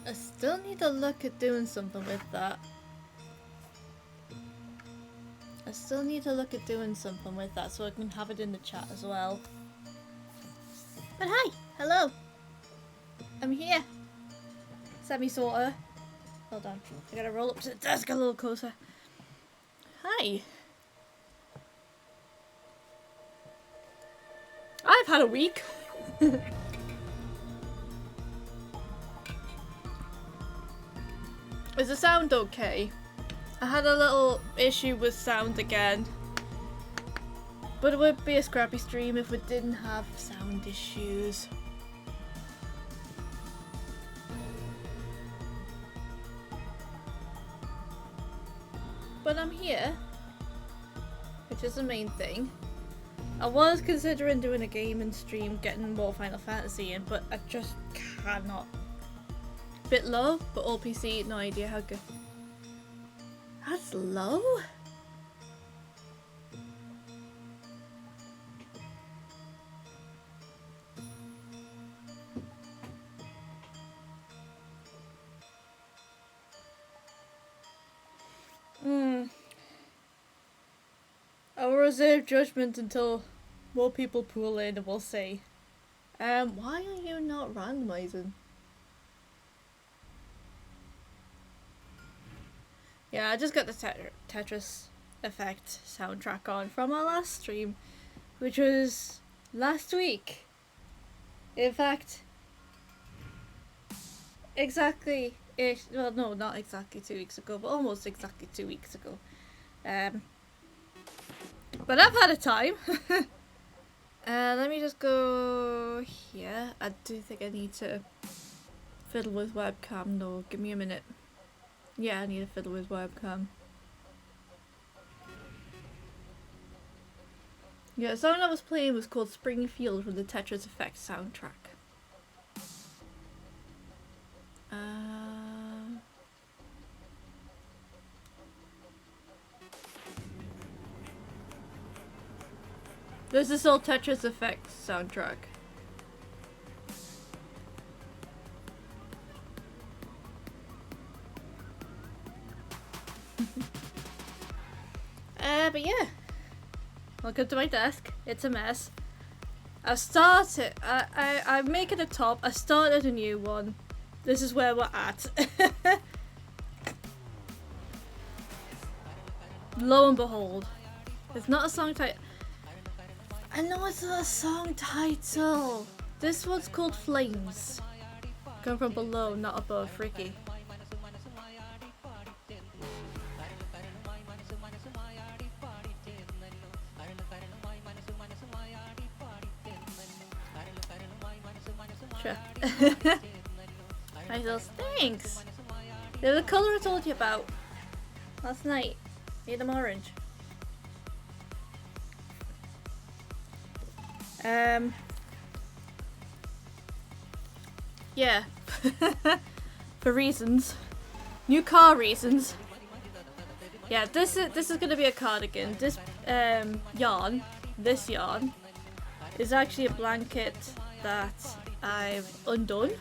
I still need to look at doing something with that. So I can have it in the chat as well. But hi! Hello! I'm here! Semi-sorta. Hold on. I gotta roll up to the desk a little closer. Hi! I've had a week! Is the sound okay? I had a little issue with sound again. But it would be a scrappy stream if we didn't have sound issues. But I'm here, which is the main thing. I was considering doing a gaming stream, getting more Final Fantasy in, but I just cannot. Bit low, but all PC, no idea how good. That's low? I will reserve judgment until more people pool in and we'll see. Why are you not randomizing? Yeah, I just got the Tetris Effect soundtrack on from our last stream, which was last week. In fact, exactly, well no, not exactly 2 weeks ago, but almost exactly 2 weeks ago. But I've had a time. Let me just go here. I do think I need to fiddle with webcam though. Give me a minute. Yeah, I need to fiddle with webcam. Yeah, the song I was playing was called Springfield from the Tetris Effect soundtrack. This is all Tetris Effect soundtrack. But yeah. Welcome to my desk. It's a mess. I've started. I'm making a top. I started a new one. This is where we're at. Lo and behold, it's not a song title. I know it's not a song title. This one's called Flames. Come from below, not above. Ricky. Sure. Nice little stinks. They're the colour I told you about last night. Made them orange. Yeah. For reasons. New car reasons. Yeah, this is gonna be a cardigan. This yarn is actually a blanket that I've undone.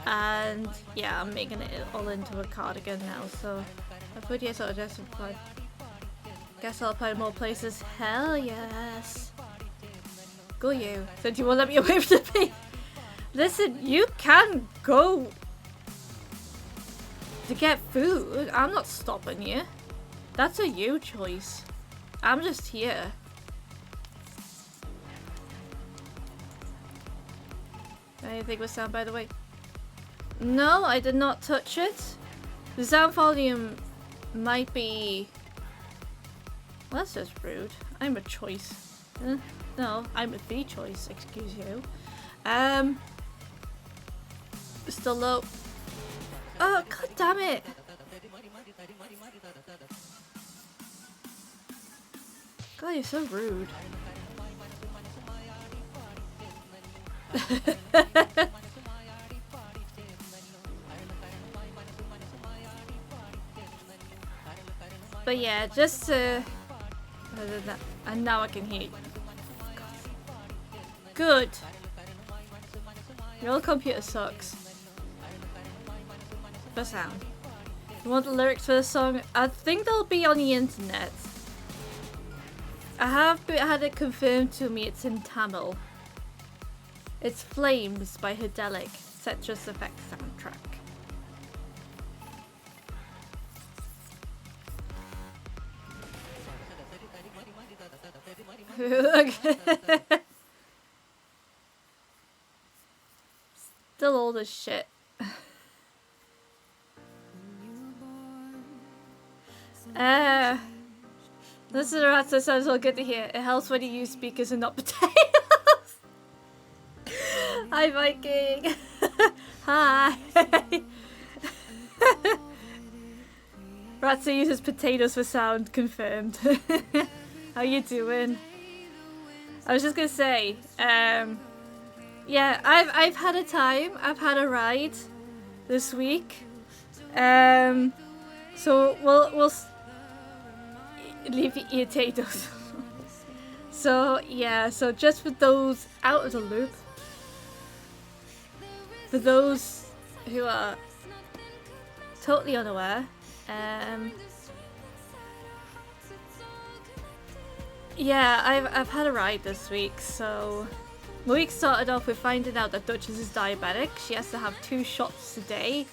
And yeah, I'm making it all into a cardigan now, so I put here sort of just apply. Guess I'll apply more places. Hell yes. Go you. Since you won't let me away from the pig. Listen, you can go to get food. I'm not stopping you. That's a you choice. I'm just here. Anything with sound, by the way? No, I did not touch it. The sound volume might be... Well, that's just rude. I'm a choice. No, I'm the choice, excuse you. Still low. Oh, god damn it! God, you're so rude. But yeah, just and now I can hear you. Good. Your computer sucks. For sound. You want the lyrics for the song? I think they'll be on the internet. I have had it confirmed to me it's in Tamil. It's Flames by Hidelic, Tetris Effect soundtrack. Still old as shit. This is right, so sounds all good to hear. It helps when you use speakers and not potatoes. Hi Viking. Hi. Ratsa uses potatoes for sound, confirmed. How you doing? I was just gonna say, yeah, I've had a time. I've had a ride this week. So we'll leave your potatoes. So yeah, so just for those out of the loop, for those who are totally unaware, yeah, I've had a ride this week. So my week started off with finding out that Duchess is diabetic. She has to have 2 shots a day.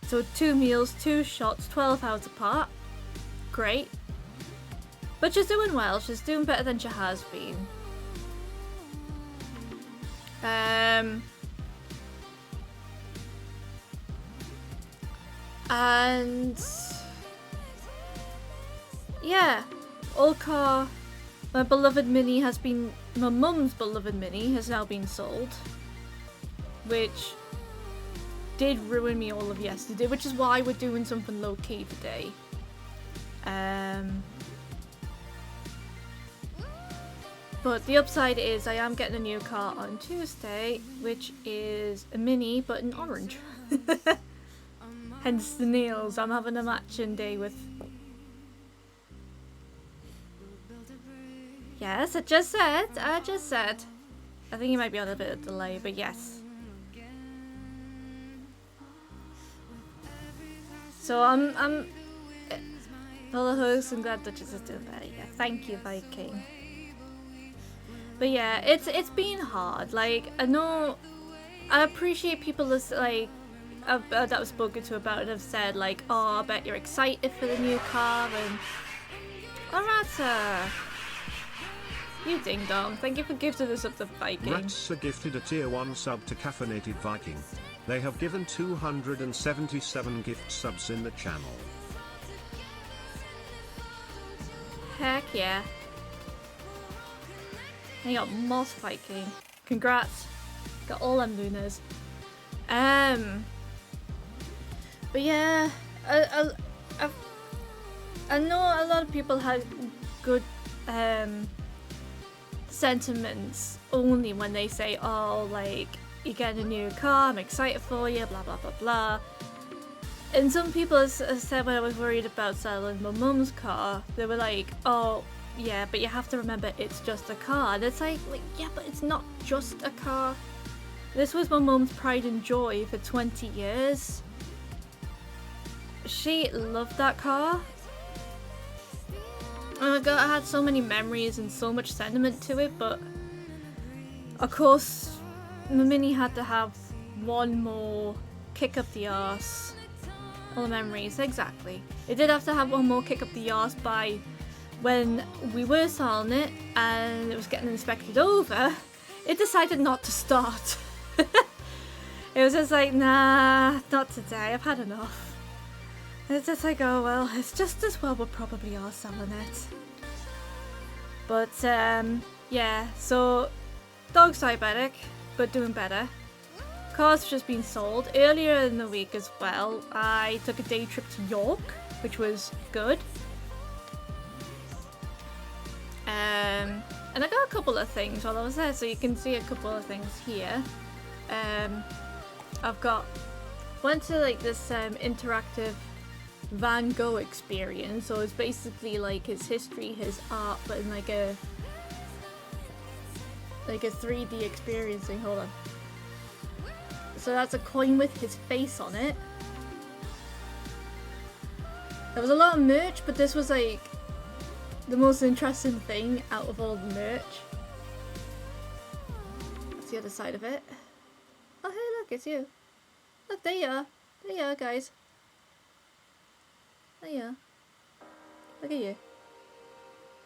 So 2 meals, 2 shots, 12 hours apart. Great. But she's doing well. She's doing better than she has been. And yeah, Olcar, my beloved mini has been, my mum's beloved mini has now been sold, which did ruin me all of yesterday, which is why we're doing something low key today. But the upside is I am getting a new car on Tuesday, which is a mini but in orange. Hence the nails. I'm having a matching day with. Yes, I just said. I think you might be on a bit of delay, but yes. So I'm all the hosts and glad Duchess is doing better. Yeah, thank you, Viking. But yeah, it's been hard. Like, I appreciate people that I've spoken to about it have said like, oh, I bet you're excited for the new car, and Arata, you ding dong. Thank you for gifting us up the Viking. Ratsa gifted a tier 1 sub to Caffeinated Viking. They have given 277 gift subs in the channel. Heck yeah. And you got Moss Viking. Congrats. Got all them Lunas. But yeah, I know a lot of people had good sentiments only when they say, oh, like, you're getting a new car, I'm excited for you, blah blah blah blah. And some people said when I was worried about selling my mum's car, they were like, oh yeah, but you have to remember it's just a car. And it's like yeah, but it's not just a car. This was my mum's pride and joy for 20 years. She loved that car. Oh my god, I had so many memories and so much sentiment to it, but of course my mini had to have one more kick up the arse. All the memories, exactly. It did have to have one more kick up the arse by when we were selling it and it was getting inspected over, it decided not to start. It was just like, nah, not today, I've had enough. It's just like, oh well, it's just as well we probably are selling it. But yeah, so dog's diabetic, but doing better. Car's just been sold. Earlier in the week as well, I took a day trip to York, which was good. And I got a couple of things while I was there, so you can see a couple of things here. Went to like this interactive Van Gogh experience, so it's basically like his history, his art, but in like a 3D experiencing. Hold on. So that's a coin with his face on it. There was a lot of merch, but this was like the most interesting thing out of all the merch. That's the other side of it. Oh, hey, look, it's you. Look, there you are. There you are, guys. There you are. Look at you.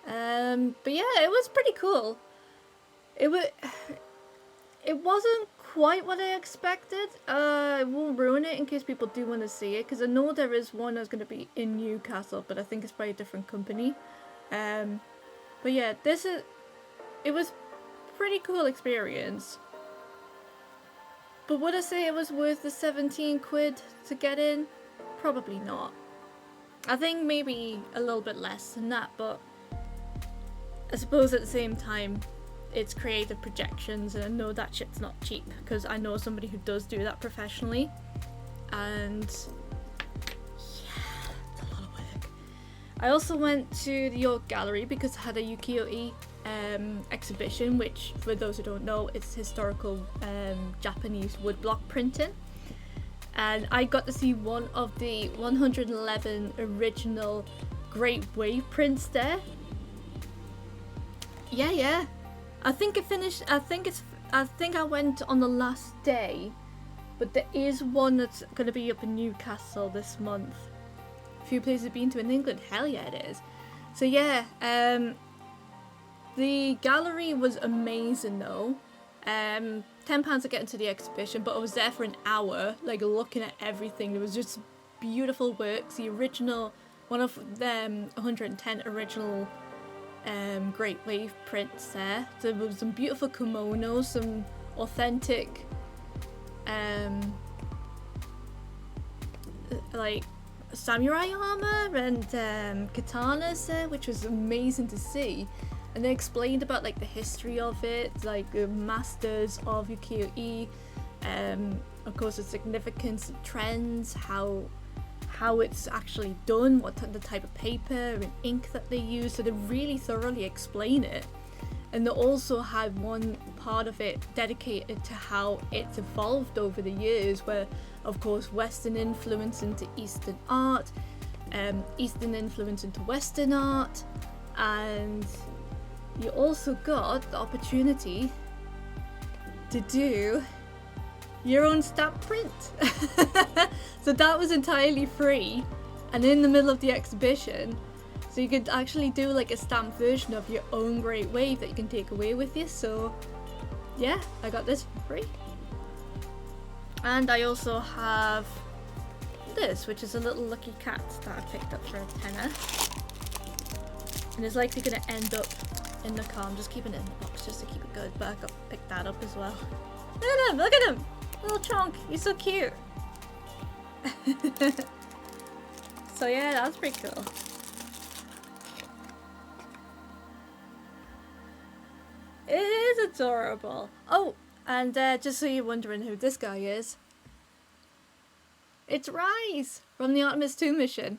But yeah, it was pretty cool. It wasn't quite what I expected. I won't ruin it in case people do want to see it, because I know there is one that's going to be in Newcastle, but I think it's by a different company. But yeah, it was pretty cool experience. But would I say it was worth the 17 quid to get in? Probably not. I think maybe a little bit less than that, but I suppose at the same time, it's creative projections, and I know that shit's not cheap because I know somebody who does do that professionally, and yeah, it's a lot of work. I also went to the York Gallery because I had a ukiyo-e exhibition, which, for those who don't know, it's historical Japanese woodblock printing, and I got to see one of the 111 original Great Wave prints there. Yeah. I think it finished. I think I went on the last day, but there is one that's going to be up in Newcastle this month. A few places I've been to in England. Hell yeah, it is. So yeah, the gallery was amazing though. £10 to get into the exhibition, but I was there for an hour, like looking at everything. There was just beautiful works. The original, one of them, 110 original Great Wave prints there. There was some beautiful kimonos, some authentic like samurai armor and katanas there, which was amazing to see. And they explained about like the history of it, like the masters of ukiyo-e, of course the significance, trends, how it's actually done, the type of paper and ink that they use. So they really thoroughly explain it. And they also had one part of it dedicated to how it's evolved over the years, where of course Western influence into Eastern art, Eastern influence into Western art, and you also got the opportunity to do your own stamp print. So that was entirely free and in the middle of the exhibition, so you could actually do like a stamped version of your own Great Wave that you can take away with you. So yeah, I got this for free. And I also have this, which is a little lucky cat that I picked up for a tenner, and it's likely going to end up in the car. I'm just keeping it in the box just to keep it good, but I got to pick that up as well. Look at him! Little chunk, he's so cute. So yeah, that's pretty cool. It is adorable. Oh, and just so you're wondering who this guy is, it's Rise from the Artemis 2 mission.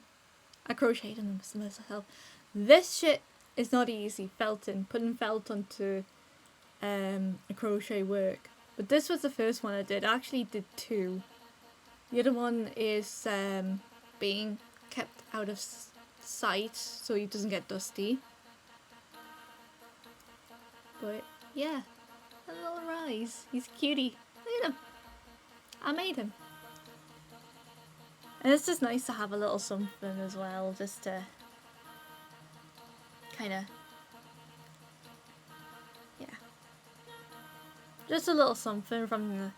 I crocheted them myself. This shit is not easy, putting felt onto a crochet work. But this was the first one I did. I actually did two. The other one is being kept out of sight so he doesn't get dusty. But yeah, a little Rise. He's a cutie. Look at him. I made him. And it's just nice to have a little something as well, just to kind of, yeah, just a little something from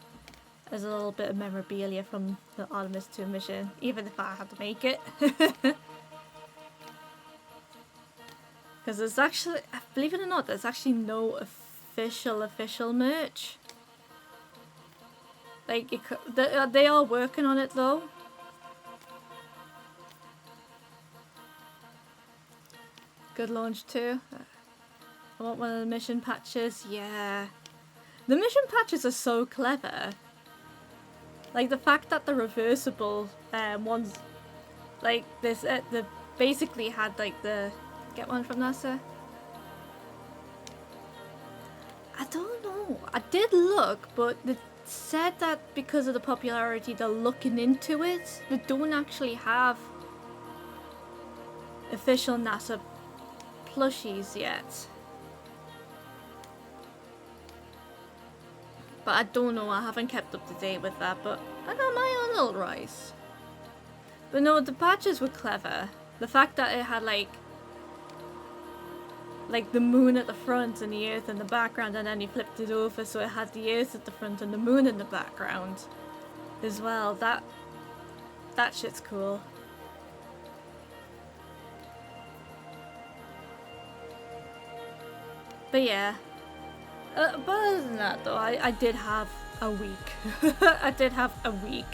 as a little bit of memorabilia from the Artemis 2 mission, even if I had to make it. Because there's actually, believe it or not, there's actually no official merch. Like, they are working on it though. Good launch too. I want one of the mission patches. Yeah. The mission patches are so clever. Like the fact that the reversible ones, like this, the basically had like the, get one from NASA? I don't know. I did look, but said that because of the popularity, they're looking into it. They don't actually have official NASA plushies yet. But I don't know, I haven't kept up to date with that, but I got my own little rice. But no, the patches were clever. The fact that it had like the moon at the front and the earth in the background, and then you flipped it over so it had the earth at the front and the moon in the background as well. That shit's cool. But yeah. But other than that though, I did have a week. I did have a week.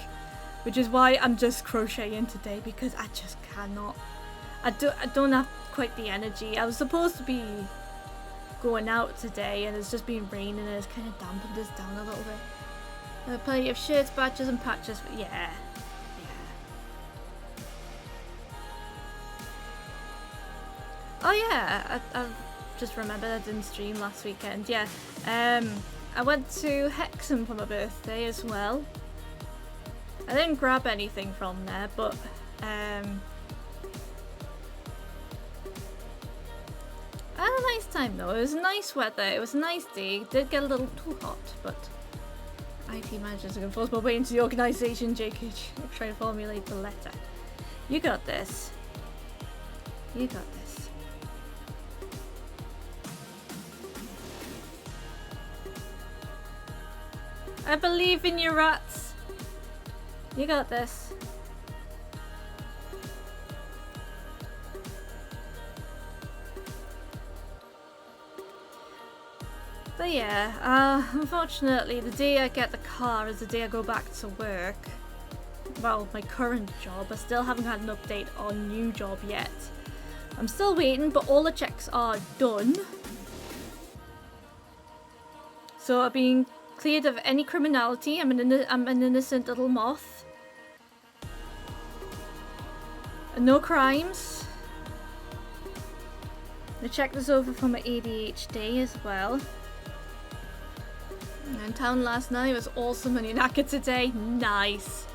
Which is why I'm just crocheting today, because I just cannot. I don't have quite the energy. I was supposed to be going out today and it's just been raining and it's kind of dampened us down a little bit. Plenty of shirts, badges and patches. Yeah. Oh yeah, I just remembered I didn't stream last weekend. Yeah. I went to Hexham for my birthday as well. I didn't grab anything from there, but I had a nice time though. It was nice weather, it was a nice day. It did get a little too hot, but IT managers are going to force my way into the organisation, JK. Trying to formulate the letter. You got this. You got this. I believe in you, rats. You got this. But yeah, unfortunately the day I get the car is the day I go back to work. Well, my current job. I still haven't had an update on new job yet. I'm still waiting, but all the checks are done. So I've been cleared of any criminality. I'm an innocent little moth. And no crimes. I checked this over for my ADHD as well. In town last night was awesome, and knackered today. Nice.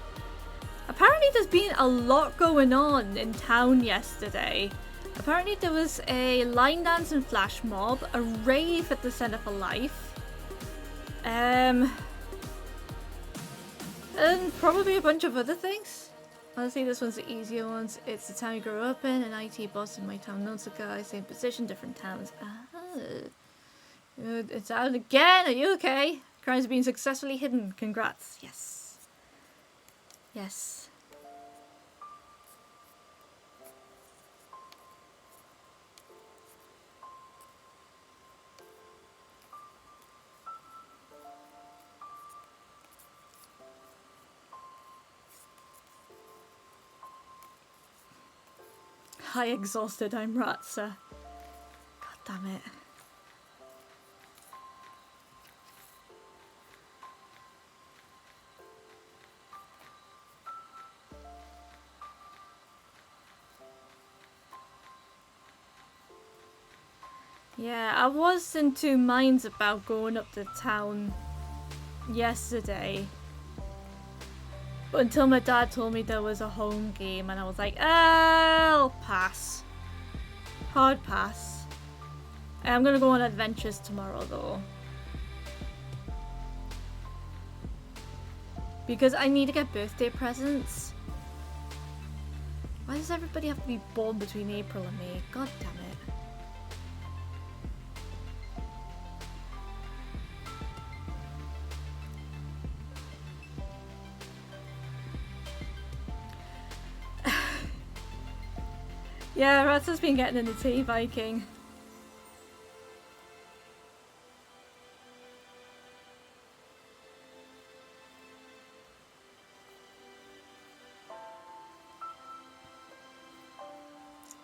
Apparently there's been a lot going on in town yesterday. Apparently there was a line dance and flash mob, a rave at the Centre for Life, and probably a bunch of other things. Honestly, this one's the easier ones. It's the town you grew up in, an IT boss in my town knows a guy, same position, different towns. It's out again. Are you okay? Crimes have been successfully hidden. Congrats. Yes. Yes. Hi, exhausted. I'm Ratsa. God damn it. Yeah, I was in two minds about going up to town yesterday. But until my dad told me there was a home game and I was like, I'll pass. Hard pass. I'm gonna go on adventures tomorrow though. Because I need to get birthday presents. Why does everybody have to be born between April and May? God damn it. Yeah, Ratsa's been getting in the tea, Viking.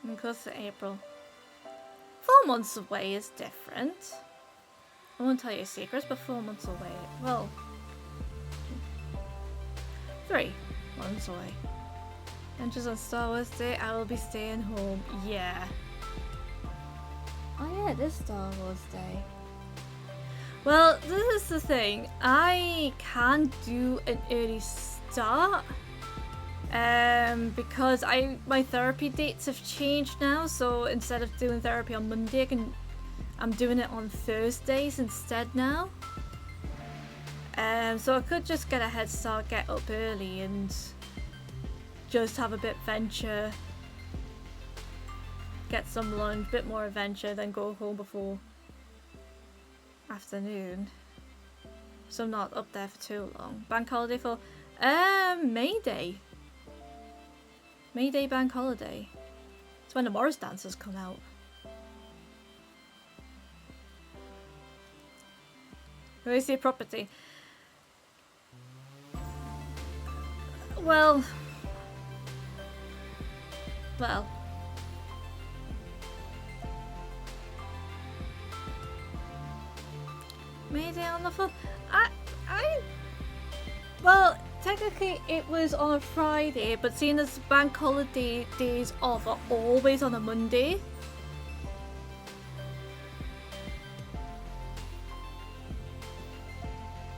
And close to April. 4 months away is different. I won't tell you secrets, but 4 months away. Well, 3 months away. And just on Star Wars Day, I will be staying home. Yeah. Oh yeah, it is Star Wars Day. Well, this is the thing. I can do an early start. Because my therapy dates have changed now, so instead of doing therapy on Monday, I'm doing it on Thursdays instead now. So I could just get a head start, get up early, and just have a bit venture, get some lunch, bit more adventure, then go home before afternoon. So I'm not up there for too long. Bank holiday for May Day. May Day bank holiday. It's when the Morris dancers come out. Where is the property? Well. May Day on the 4th. Well, technically it was on a Friday, but seeing as bank holiday days off are always on a Monday.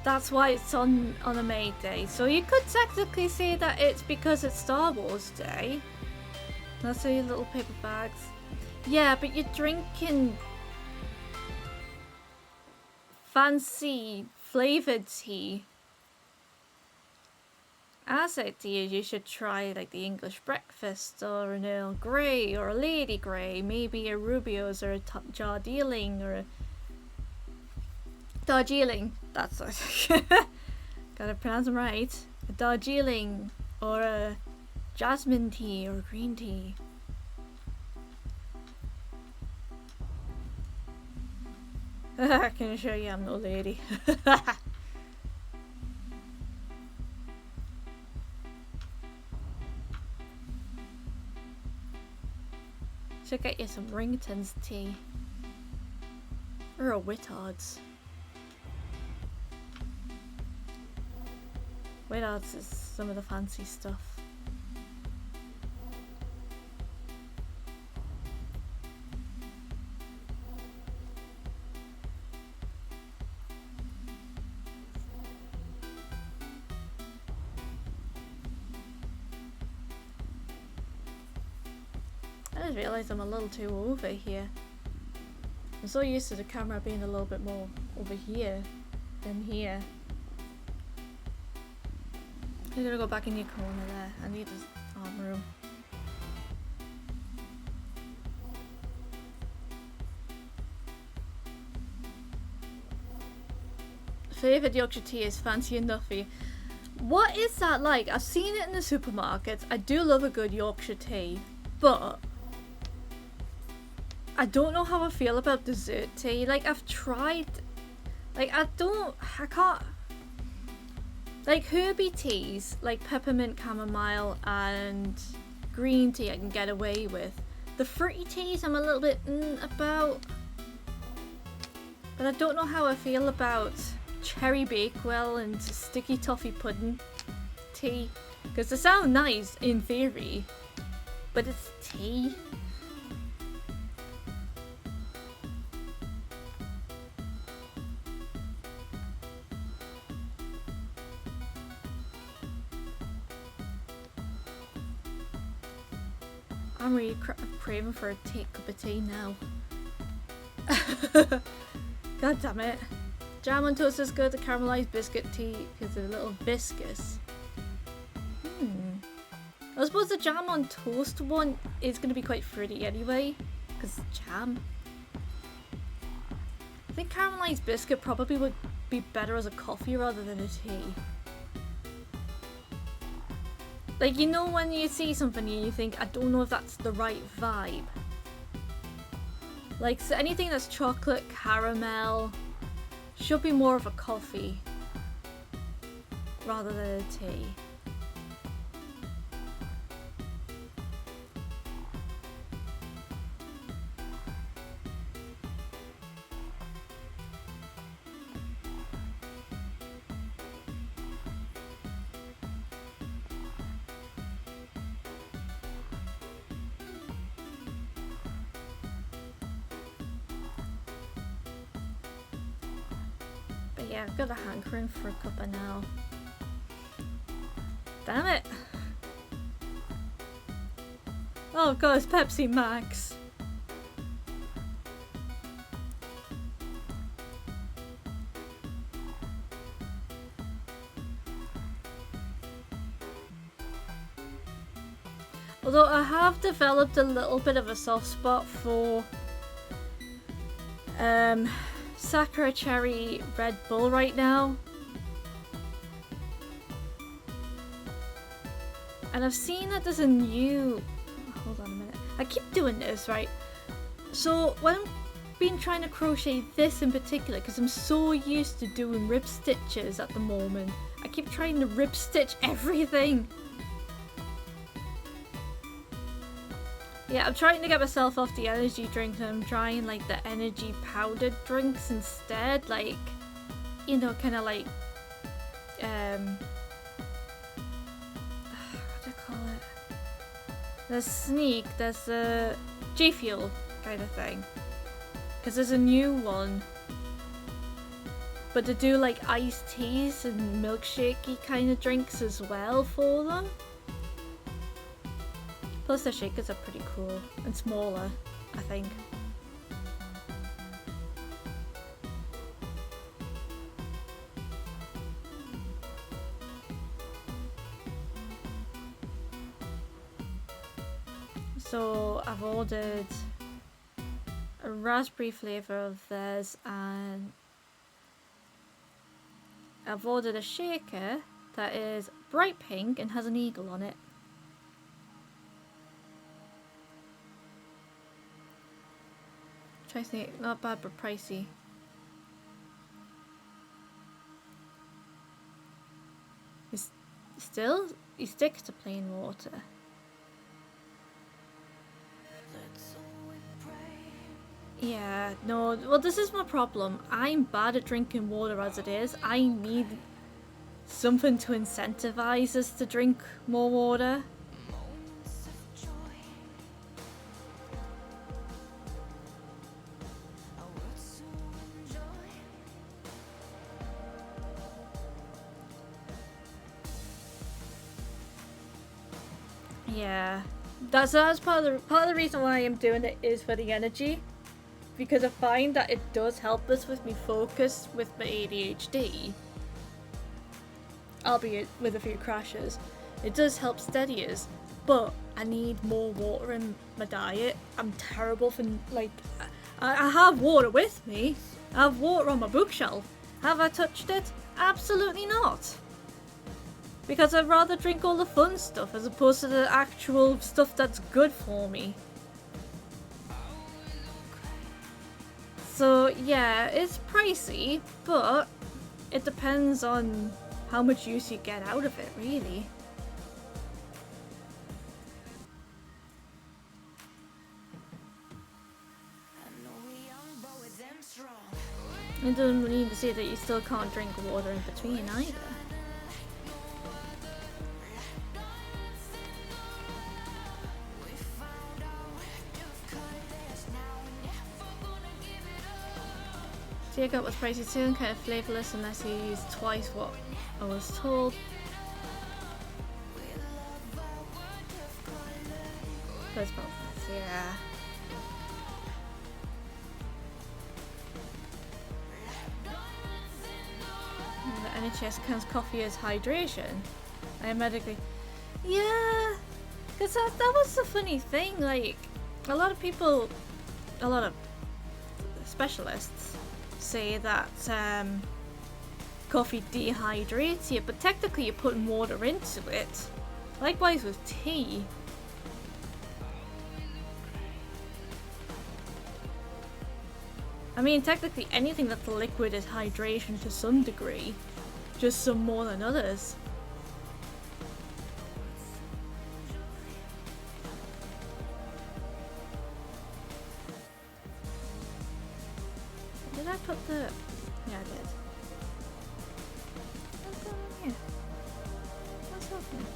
That's why it's on a May Day. So you could technically say that it's because it's Star Wars Day. That's your little paper bags. Yeah, but you're drinking fancy flavoured tea. As I do, you should try like the English breakfast, or an Earl Grey, or a Lady Grey, maybe a Rubio's, or a Darjeeling, or a Darjeeling. That's it. Gotta pronounce them right. A Darjeeling, or a jasmine tea, or green tea. I can assure you I'm no lady. Should get you some Rington's tea. Or a Whittard's. Whittard's is some of the fancy stuff. I just realised I'm a little too over here. I'm so used to the camera being a little bit more over here than here. I'm gonna go back in your corner there. I need this arm room. Favourite Yorkshire tea is Fancy and Nuffy. What is that like? I've seen it in the supermarkets. I do love a good Yorkshire tea, but I don't know how I feel about dessert tea. Like, I've tried, like, I can't, like, herby teas, like peppermint, chamomile, and green tea I can get away with. The fruity teas I'm a little bit about, but I don't know how I feel about cherry bakewell and sticky toffee pudding tea, because they sound nice in theory, but it's tea. I'm really craving for a cup of tea now. God damn it. Jam on toast is good, the caramelised biscuit tea because they're little biscuits. I suppose the jam on toast one is going to be quite fruity anyway, because it's jam. I think caramelised biscuit probably would be better as a coffee rather than a tea. Like, you know when you see something and you think, I don't know if that's the right vibe. Like, so anything that's chocolate, caramel, should be more of a coffee rather than a tea. yeah, I've got a hankering for a cuppa now. Damn it! Oh god, it's Pepsi Max. Although I have developed a little bit of a soft spot for Sakura Cherry Red Bull right now. And I've seen that there's a new... Hold on a minute. I keep doing this, right? So when I've been trying to crochet this in particular, because I'm so used to doing rib stitches at the moment, I keep trying to rib stitch everything. Yeah, I'm trying to get myself off the energy drinks and I'm trying like the energy powdered drinks instead. Like, you know, kind of like, what do you call it? There's Sneak, there's a G Fuel kind of thing. Because there's a new one. But to do like iced teas and milkshakey kind of drinks as well for them. Plus the shakers are pretty cool and smaller, I think. So I've ordered a raspberry flavour of theirs and I've ordered a shaker that is bright pink and has an eagle on it. I think not bad but pricey. Still, he sticks to plain water. Yeah, no, well this is my problem. I'm bad at drinking water as it is. I need something to incentivize us to drink more water. Yeah, that's part of the reason why I'm doing it is for the energy, because I find that it does help us with me focus with my ADHD, albeit with a few crashes. It does help steady us, but I need more water in my diet. I'm terrible for like, I have water with me. I have water on my bookshelf. Have I touched it? Absolutely not. Because I'd rather drink all the fun stuff as opposed to the actual stuff that's good for me. So yeah, it's pricey, but it depends on how much use you get out of it, really. It doesn't mean to say that you still can't drink water in between either. See, I got what's pricey too and kind of flavourless unless you use twice what I was told. First box, yeah. The NHS counts coffee as hydration. I medically, yeah, because that was the funny thing. Like, a lot of people, a lot of specialists say that coffee dehydrates you, but technically you're putting water into it. Likewise with tea. I mean, technically anything that's liquid is hydration to some degree, just some more than others. Did I put the... Yeah, I did. What's going on here? What's happening?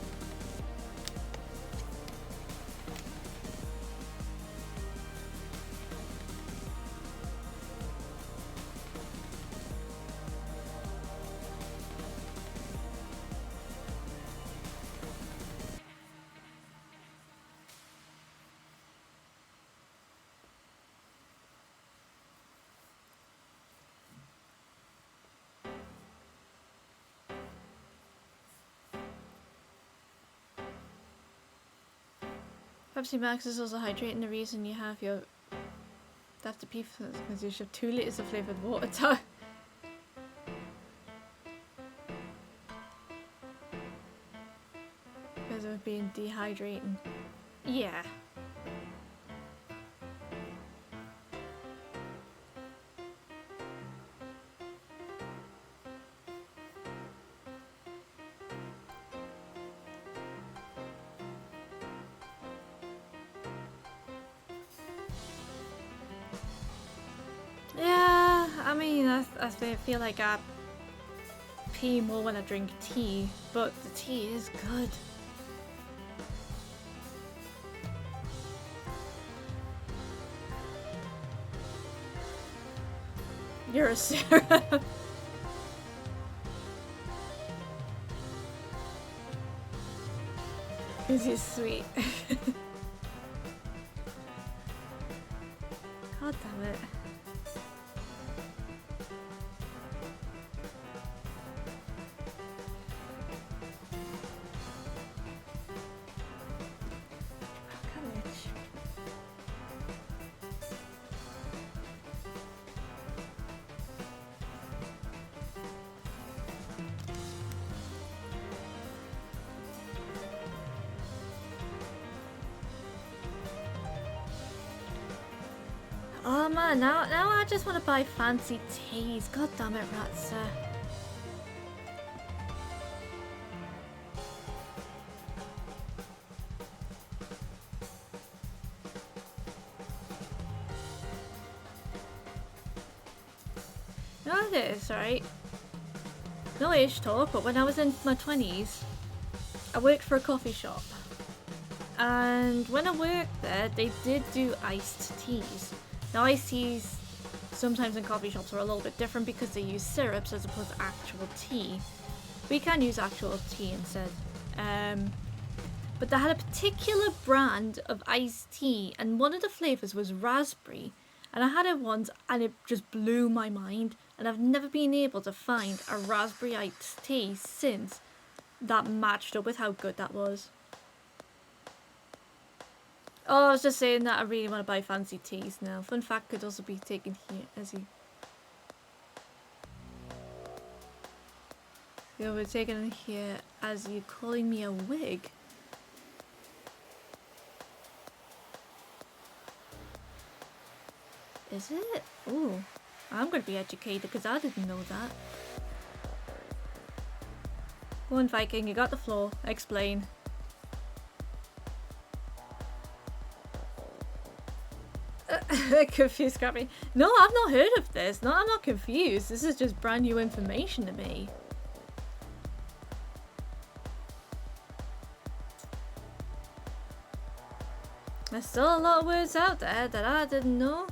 Pepsi Max is also hydrating. The reason you have your after pee because you shove 2 liters of flavoured water. Because of being dehydrating. Yeah. Yeah, I mean, I feel like I pee more when I drink tea, but the tea is good. You're a syrup. Because he's sweet. God damn it. Oh man, now I just want to buy fancy teas. God damn it, Ratsa. No, it is, right? No age talk, but when I was in my 20s, I worked for a coffee shop. And when I worked there, they did do iced teas. Now, iced teas sometimes in coffee shops are a little bit different because they use syrups as opposed to actual tea. We can use actual tea instead. But they had a particular brand of iced tea, and one of the flavours was raspberry. And I had it once, and it just blew my mind. And I've never been able to find a raspberry iced tea since that matched up with how good that was. Oh, I was just saying that I really want to buy fancy teas now. Fun fact could also be taken here as you... So we're taken here as you calling me a wig. Is it? Ooh, I'm going to be educated because I didn't know that. Go on, Viking, you got the floor. Explain. Confused, Scrappy. No, I've not heard of this. No, I'm not confused. This is just brand new information to me. There's still a lot of words out there that I didn't know.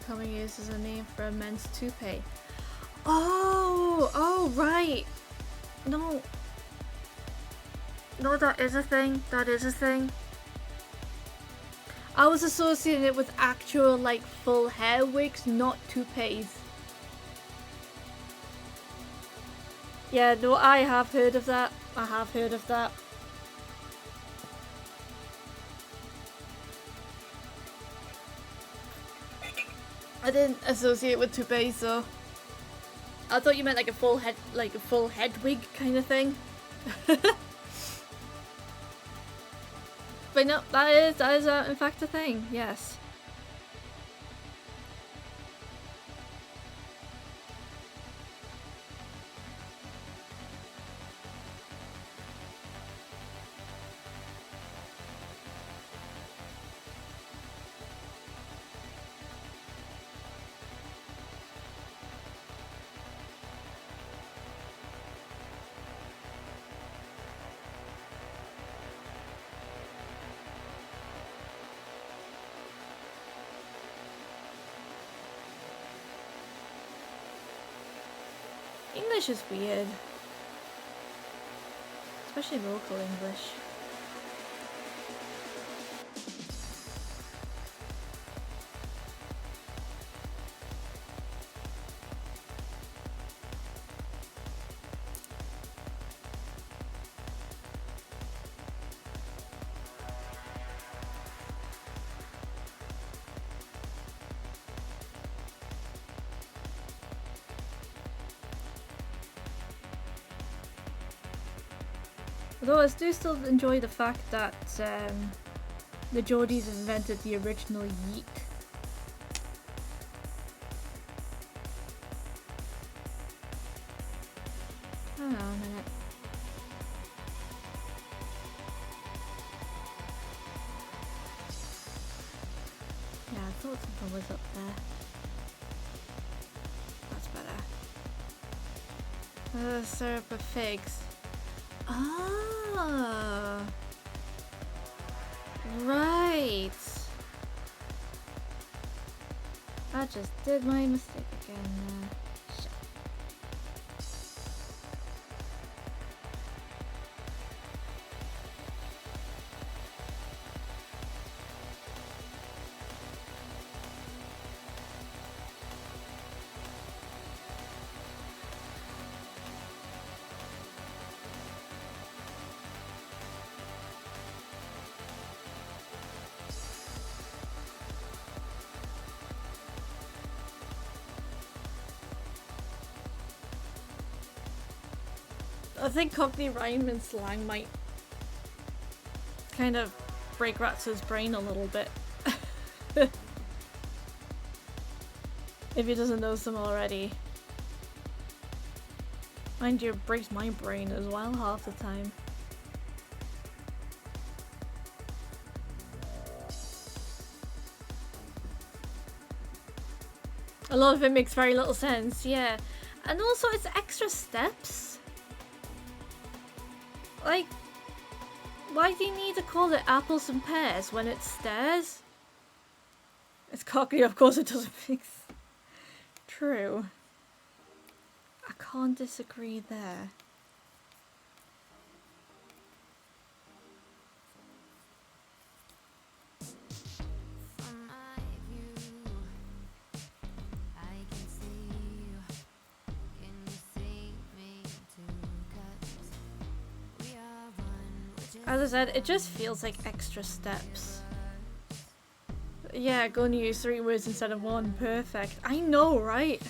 Coming years is a name for a men's toupee. Oh, right. No, that is a thing. That is a thing. I was associating it with actual, like, full hair wigs, not toupees. Yeah, no, I have heard of that. I have heard of that. I didn't associate with toupees though. I thought you meant like a full head wig kind of thing. But no, that is in fact a thing. Yes. English is weird. Especially local English. Although I do still enjoy the fact that the Geordies invented the original yeet. Hang on a minute. Yeah, I thought something was up there. That's better. Syrup of figs. Ah, right. I just did my mistake again. Shit. I think Cockney rhyme and slang might kind of break Ratz's brain a little bit. If he doesn't know some already. Mind you, it breaks my brain as well half the time. A lot of it makes very little sense, yeah. And also it's extra steps. Like, why do you need to call it apples and pears when it's stairs? It's Cockney, of course it doesn't make sense. True. I can't disagree there. As I said, it just feels like extra steps. Yeah, going to use 3 words instead of 1. Perfect. I know, right?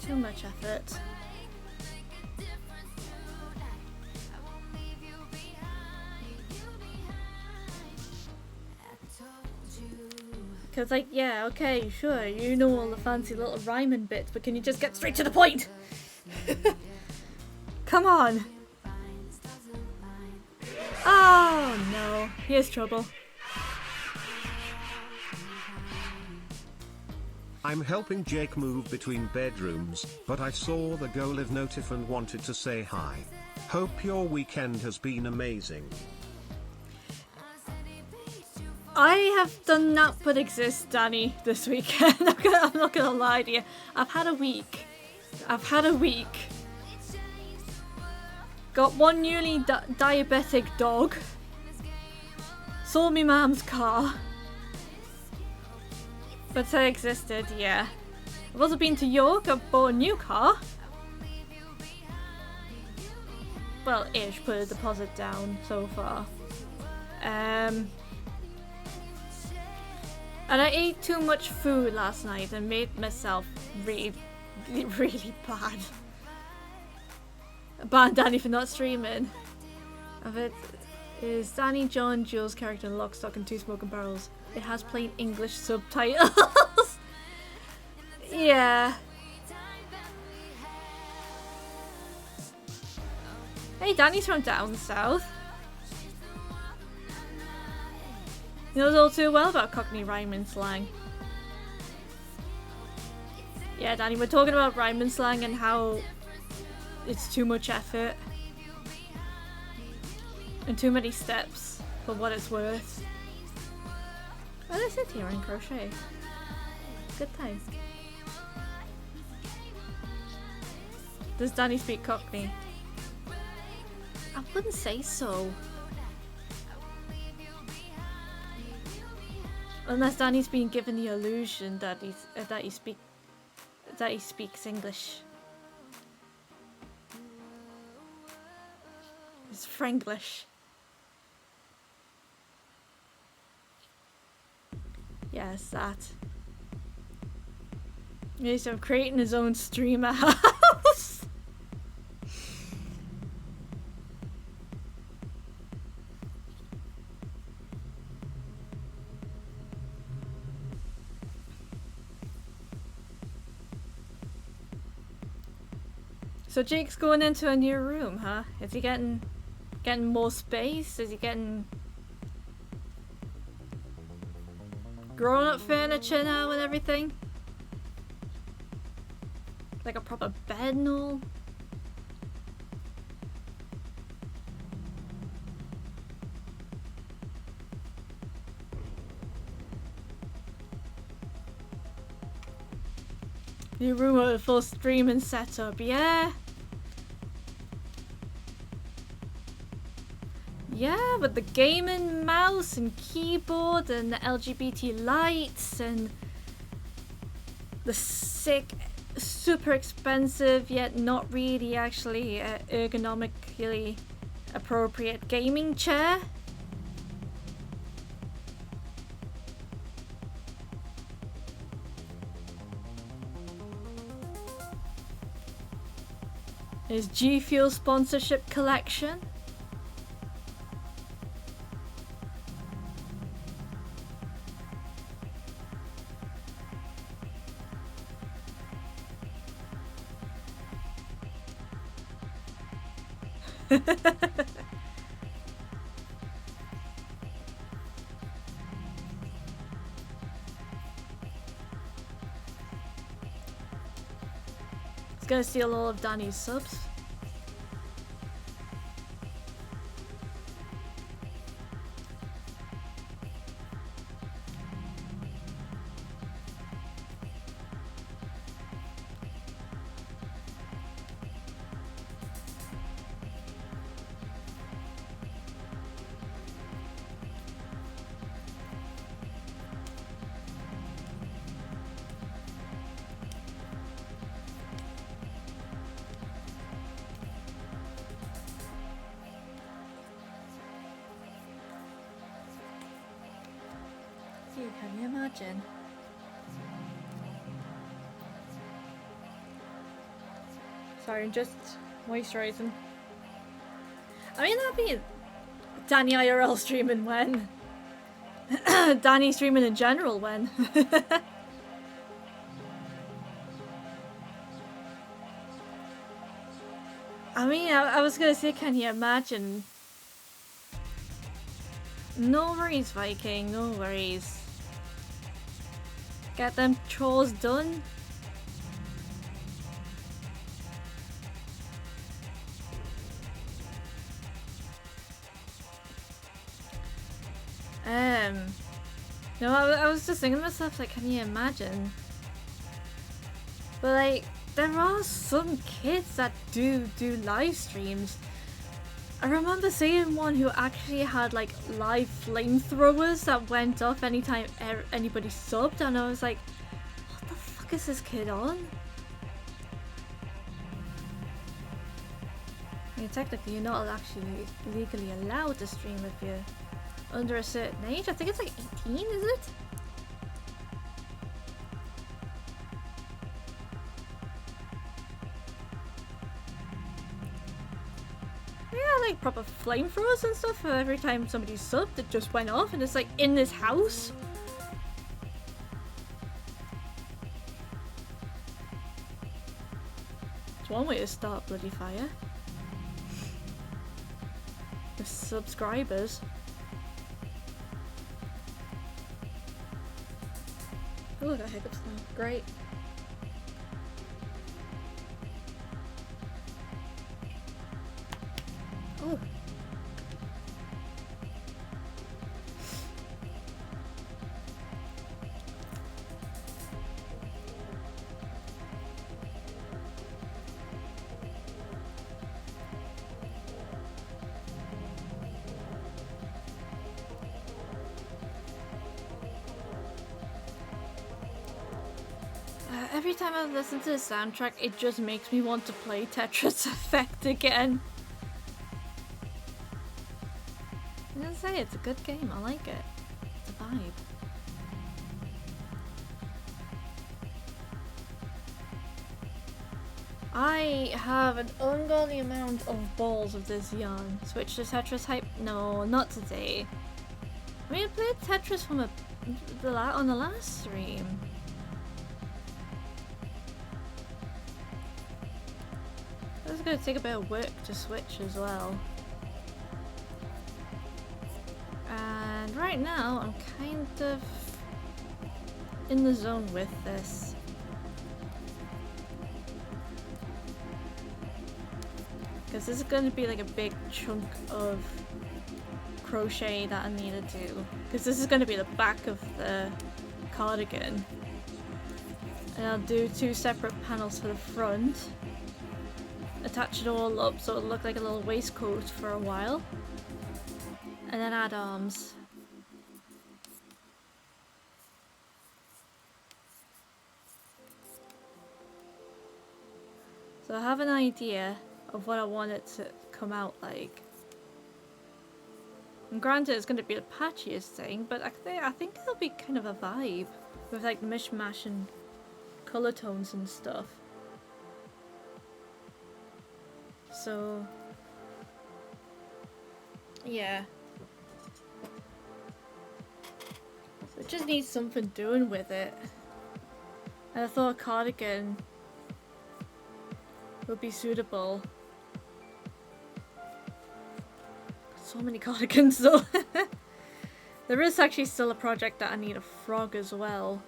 Too much effort. Because, like, yeah, okay, sure, you know all the fancy little rhyming bits, but can you just get straight to the point? Come on! Oh no, here's trouble. I'm helping Jake move between bedrooms, but I saw the go live notif and wanted to say hi. Hope your weekend has been amazing. I have done not but exist, Danny, this weekend. I'm not gonna lie to you. I've had a week. Got one newly diabetic dog. Saw me mum's car. But I existed, yeah. I've also been to York, I've bought a new car. Well, ish, put a deposit down so far. And I ate too much food last night and made myself really bad. Ban Danny for not streaming. Of it is Danny, John, Jules' character in Lock, Stock and Two Smoking Barrels. It has plain English subtitles. Yeah. Hey, Danny's from down south. He knows all too well about Cockney rhyme and slang. Yeah, Danny, we're talking about rhyme and slang and how it's too much effort and too many steps for what it's worth. Oh, they sit here and crochet. Good time. Does Danny speak Cockney? I wouldn't say so. Unless Danny's been given the illusion that he speaks English. It's Franglish. Yes, that. He's creating his own streamer house. So Jake's going into a new room, huh? Is he getting more space? Is he getting grown-up furniture now and everything? Like a proper bed and all? New room with a full streaming setup, yeah? Yeah, with the gaming mouse and keyboard and the LGBT lights and the sick, super expensive yet not really actually ergonomically appropriate gaming chair. His G Fuel sponsorship collection. He's gonna steal all of Danny's subs. Can you imagine? Sorry, I'm just moisturising. I mean, that'd be Danny IRL streaming when? Danny streaming in general when? I mean, I was gonna say, can you imagine? No worries, Viking, no worries. Get them chores done. No, I was just thinking to myself, like, can you imagine? But like, there are some kids that do live streams. I remember seeing one who actually had like live flamethrowers that went off anytime anybody subbed, and I was like, what the fuck is this kid on? I mean, technically you're not actually legally allowed to stream if you're under a certain age. I think it's like 18, is it? Yeah, like proper flamethrowers and stuff. Every time somebody subbed, it just went off, and it's like in this house. It's one way to start bloody fire. subscribers. Oh, I got hiccups now. Great. Oh. Every time I listen to the soundtrack, it just makes me want to play Tetris Effect again. I'm gonna say, it's a good game, I like it. It's a vibe. I have an ungodly amount of balls of this yarn. Switch to Tetris hype? No, not today. I mean, I played Tetris from on the last stream. It's gonna take a bit of work to switch as well. And right now, I'm kind of in the zone with this. Because this is going to be like a big chunk of crochet that I need to do. Because this is going to be the back of the cardigan. And I'll do 2 separate panels for the front. Attach it all up so it'll look like a little waistcoat for a while. And then add arms. So I have an idea of what I want it to come out like. And granted it's going to be the patchiest thing, but I think it'll be kind of a vibe. With like mishmash and colour tones and stuff. So yeah. So it just needs something doing with it. And I thought a cardigan would be suitable. So many cardigans though. There is actually still a project that I need a frog as well.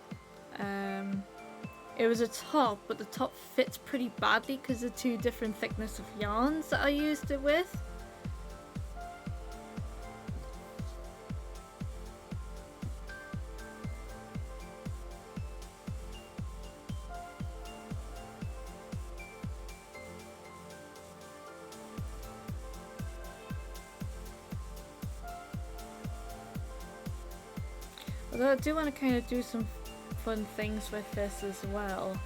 It was a top, but the top fits pretty badly because of 2 different thickness of yarns that I used it with. Although I do want to kind of do some fun things with this as well.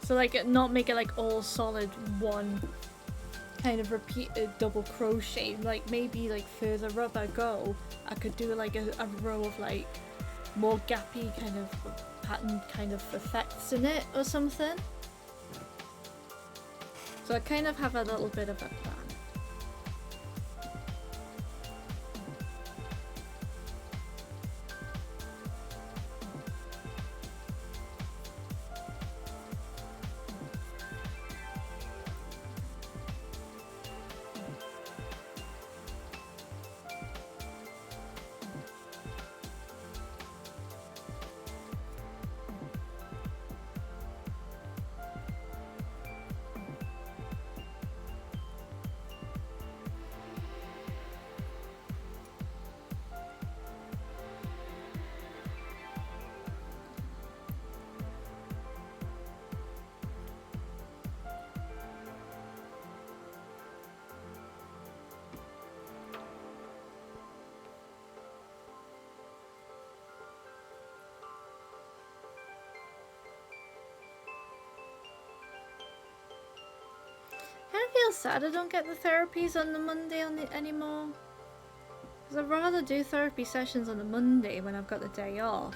So like not make it like all solid one kind of repeated double crochet. Like maybe like further up I go, I could do like a row of like more gappy kind of pattern kind of effects in it or something. So I kind of have a little bit of a plan. I feel sad I don't get the therapies on the Monday anymore. Because I'd rather do therapy sessions on the Monday when I've got the day off.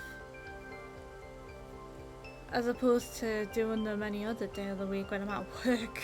As opposed to doing them any other day of the week when I'm at work.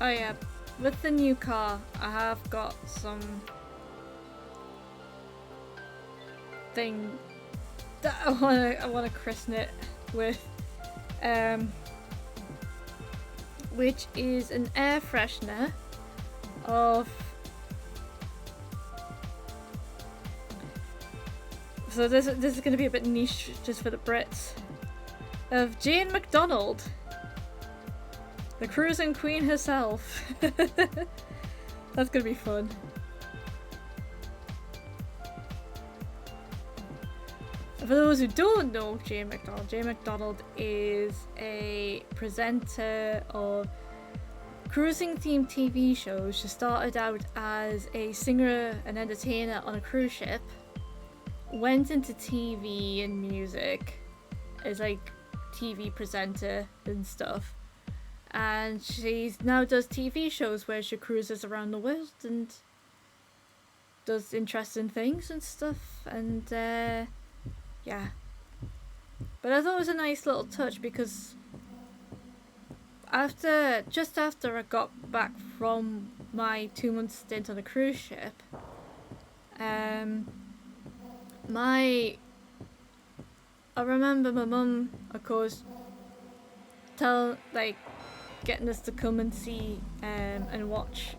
Oh yeah, with the new car, I have got some thing that I wanna christen it with, which is an air freshener of. So this is gonna be a bit niche just for the Brits. Of Jane McDonald, the cruising queen herself. That's gonna be fun. For those who don't know Jane McDonald is a presenter of cruising themed TV shows. She started out as a singer and entertainer on a cruise ship, went into TV and music as like TV presenter and stuff, and she now does TV shows where she cruises around the world and does interesting things and stuff, and yeah. But I thought it was a nice little touch because just after I got back from my 2-month stint on a cruise ship, I remember my mum, of course, getting us to come and see and watch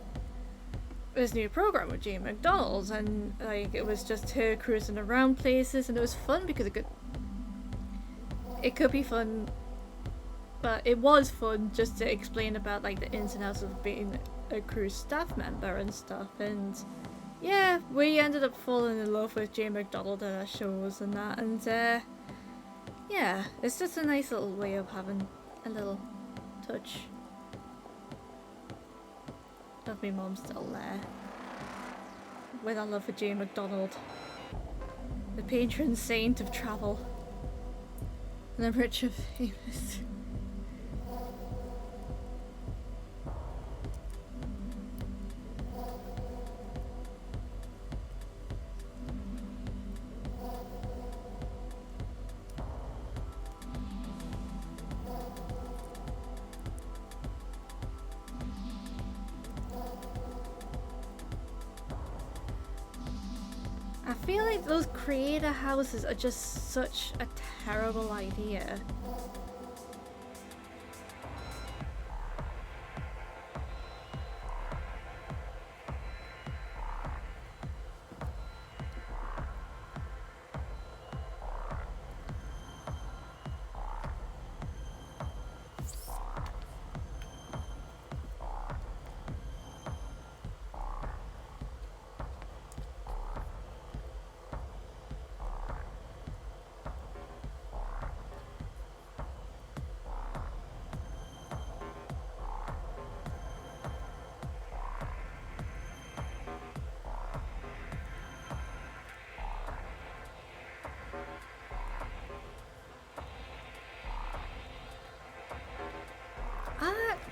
this new program with Jane McDonald, and like it was just her cruising around places, and it was fun because it could be fun, but it was fun just to explain about like the ins and outs of being a cruise staff member and stuff, and yeah, we ended up falling in love with Jane McDonald and her shows and that, and yeah, it's just a nice little way of having a little touch of my mum still there with our love for Jane McDonald, the patron saint of travel and the rich and famous. I feel like those creator houses are just such a terrible idea.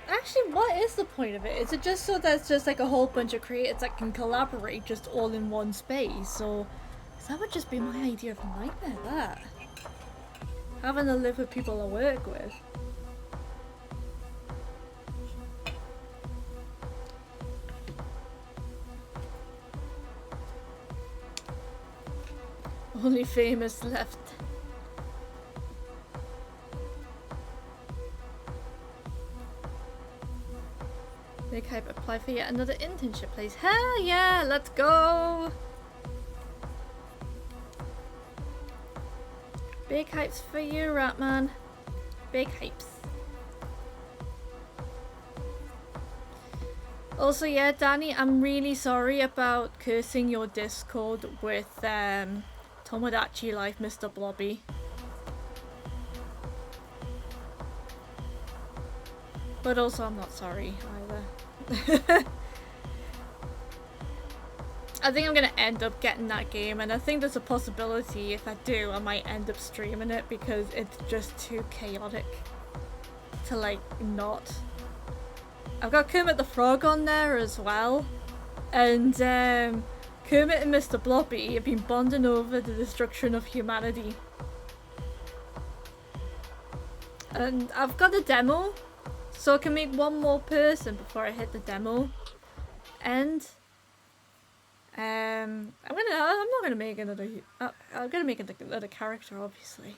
Actually, what is the point of it? Is it just so that it's just like a whole bunch of creators that can collaborate just all in one space? Or that would just be my idea of a nightmare, that. Having to live with people I work with. Only famous left. Big Hype apply for yet another internship place. Hell yeah, let's go! Big hypes for you, Ratman. Big hypes. Also, yeah, Danny, I'm really sorry about cursing your Discord with Tomodachi Life Mr. Blobby. But also, I'm not sorry either. I think I'm gonna end up getting that game, and I think there's a possibility if I do, I might end up streaming it because it's just too chaotic to like not. I've got Kermit the Frog on there as well, and Kermit and Mr. Blobby have been bonding over the destruction of humanity. And I've got a demo, So I can make one more person before I hit the demo end. I'm not gonna make another. I'm gonna make another character, obviously.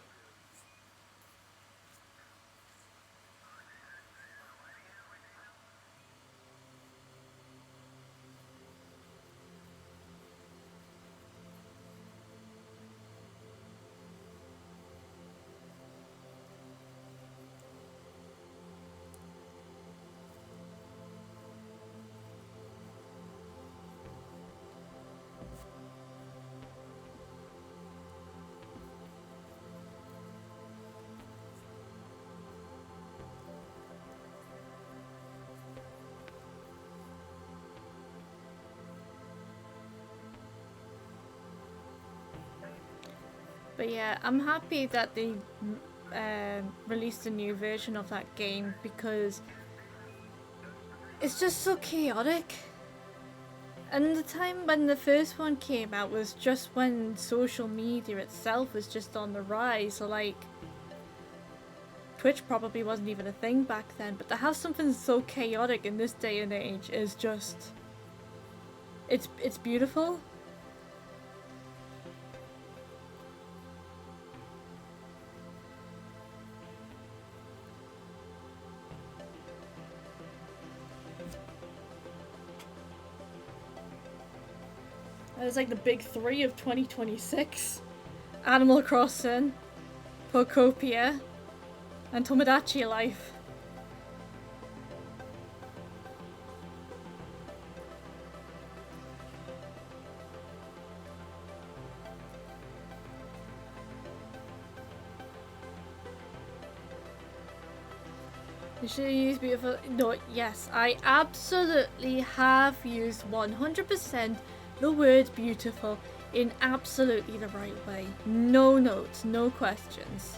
But yeah, I'm happy that they released a new version of that game because it's just so chaotic. And the time when the first one came out was just when social media itself was just on the rise, so like Twitch probably wasn't even a thing back then, but to have something so chaotic in this day and age is just it's beautiful. It's like the big three of 2026. Animal Crossing, Pokopia, and Tomodachi Life. You should use beautiful. No, yes, I absolutely have used 100% the word beautiful in absolutely the right way. No notes, no questions.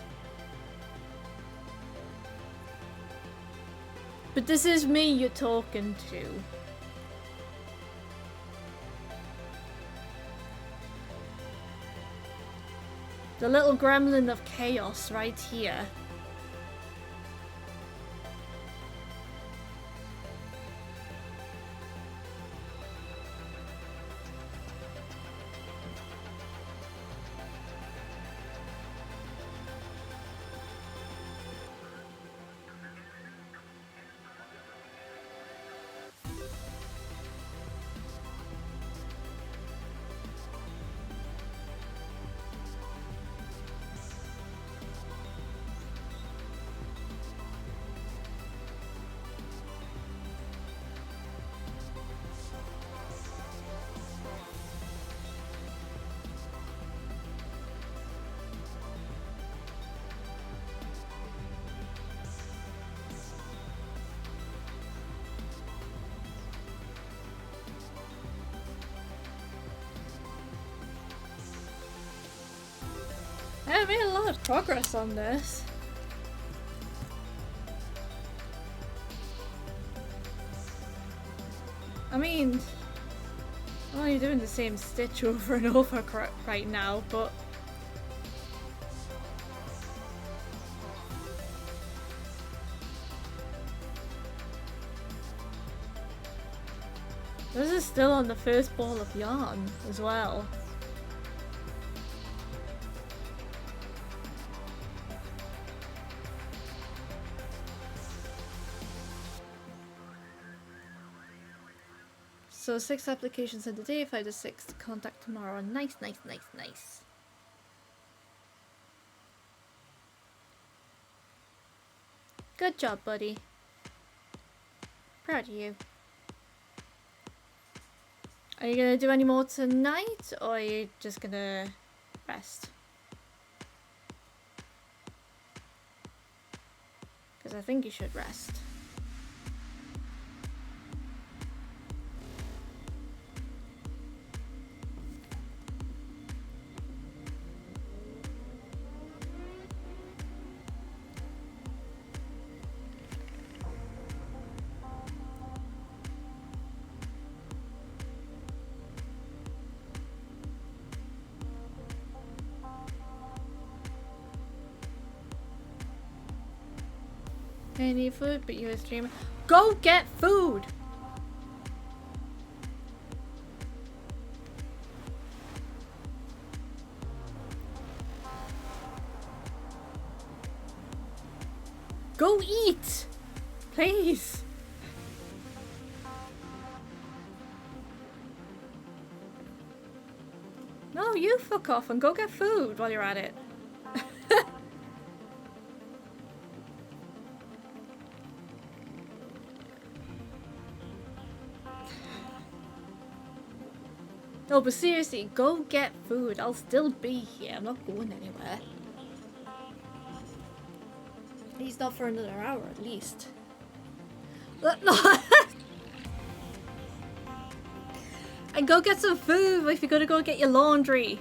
But this is me you're talking to. The little gremlin of chaos right here. I made a lot of progress on this. I mean, I'm only doing the same stitch over and over right now, but this is still on the first ball of yarn as well. So 6 applications in the day, 5 to 6 to contact tomorrow. Nice, nice, nice, nice. Good job, buddy. Proud of you. Are you gonna do any more tonight, or are you just gonna rest? Because I think you should rest. I need food, but you're a streamer. Go get food! Go eat! Please! No, you fuck off and go get food while you're at it. No, but seriously, go get food. I'll still be here. I'm not going anywhere. At least not for another hour, at least. And go get some food if you're gonna go get your laundry.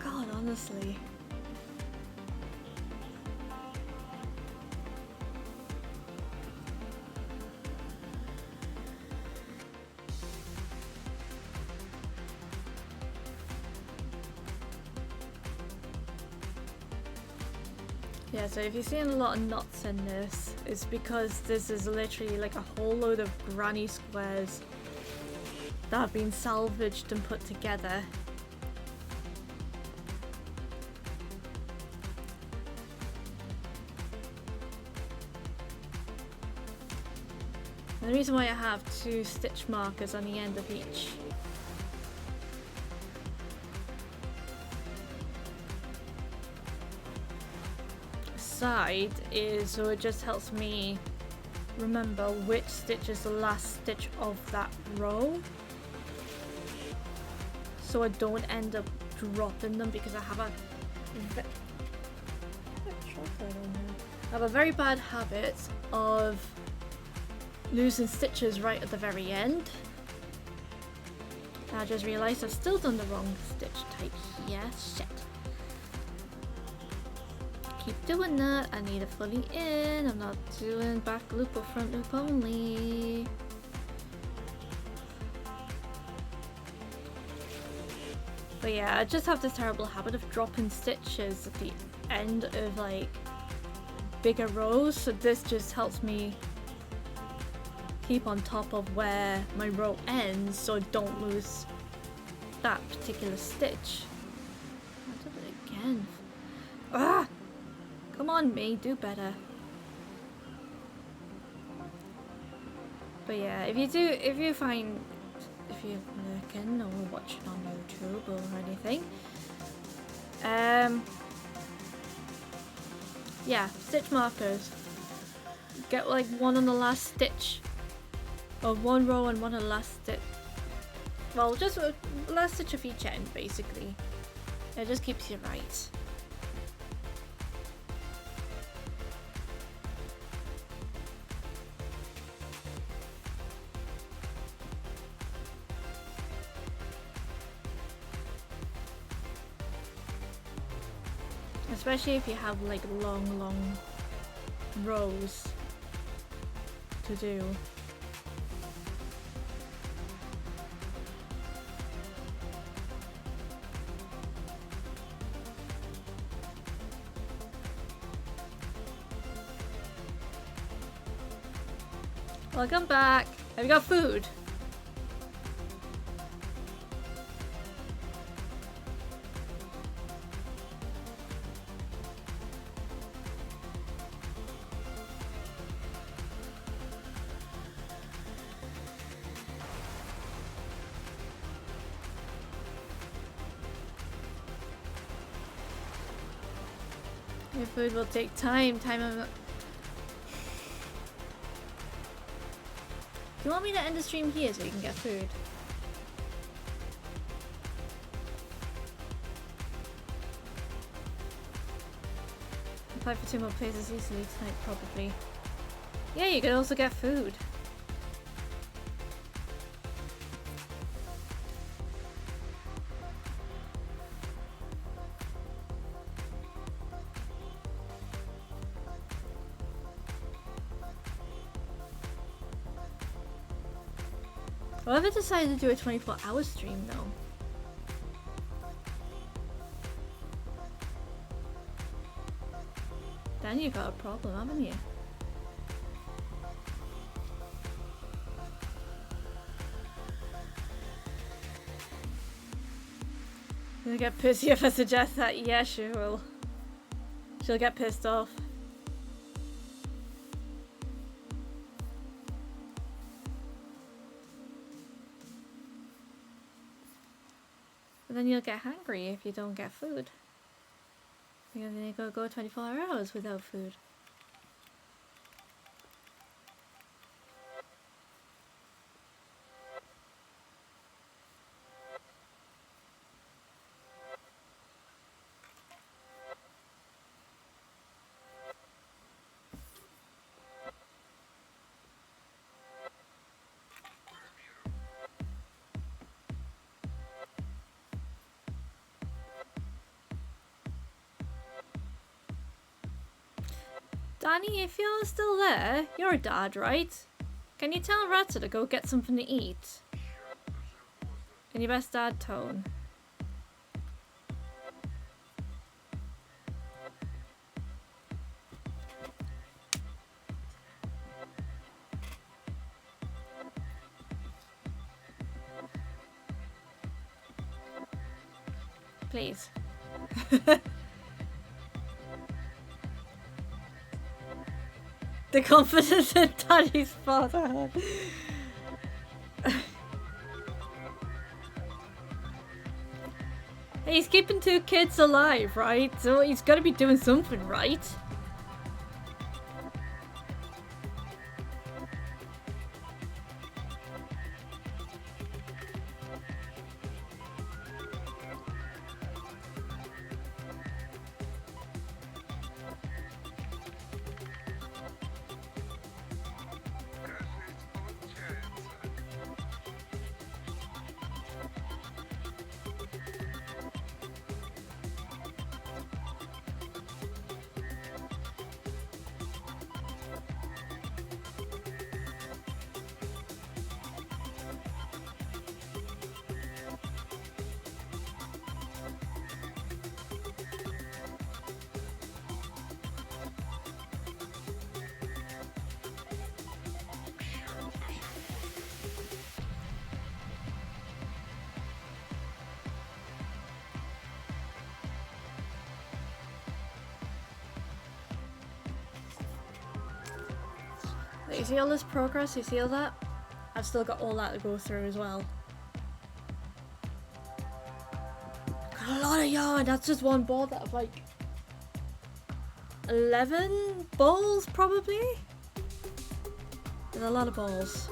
God, honestly. Yeah, so if you're seeing a lot of knots in this, it's because this is literally like a whole load of granny squares that have been salvaged and put together. And the reason why I have 2 stitch markers on the end of each side is so it just helps me remember which stitch is the last stitch of that row, so I don't end up dropping them, because I have a very bad habit of losing stitches right at the very end. I just realised I've still done the wrong stitch type here. Shit. Keep doing that. I need a fully in. I'm not doing back loop or front loop only. But yeah, I just have this terrible habit of dropping stitches at the end of like bigger rows, so this just helps me keep on top of where my row ends so I don't lose that particular stitch. I did it again. Ah! Come on, me, do better. But yeah, if you're looking or watching on YouTube or anything, yeah, stitch markers. Get like one on the last stitch of one row and one on the last stitch. Well, just last stitch of each end, basically. It just keeps you right. Especially if you have like long rows to do. Welcome back. Have you got food? Your food will take time. Do you want me to end the stream here so you can get food? Apply for 2 more places easily tonight, probably. Yeah, you could also get food. I haven't decided to do a 24-hour stream though. Then you got a problem, haven't you? Gonna get pissy if I suggest that? Yeah, she will. She'll get pissed off. But then you'll get hungry if you don't get food. You're gonna go 24 hours without food. Danny, if you're still there, you're a dad, right? Can you tell Ratsa to go get something to eat? In your best dad tone. Please. The confidence in Daddy's fatherhood. He's keeping 2 kids alive, right? So he's gotta be doing something, right? You see all this progress? You see all that? I've still got all that to go through as well. Got a lot of yarn. That's just one ball that of like 11 balls probably. There's a lot of balls.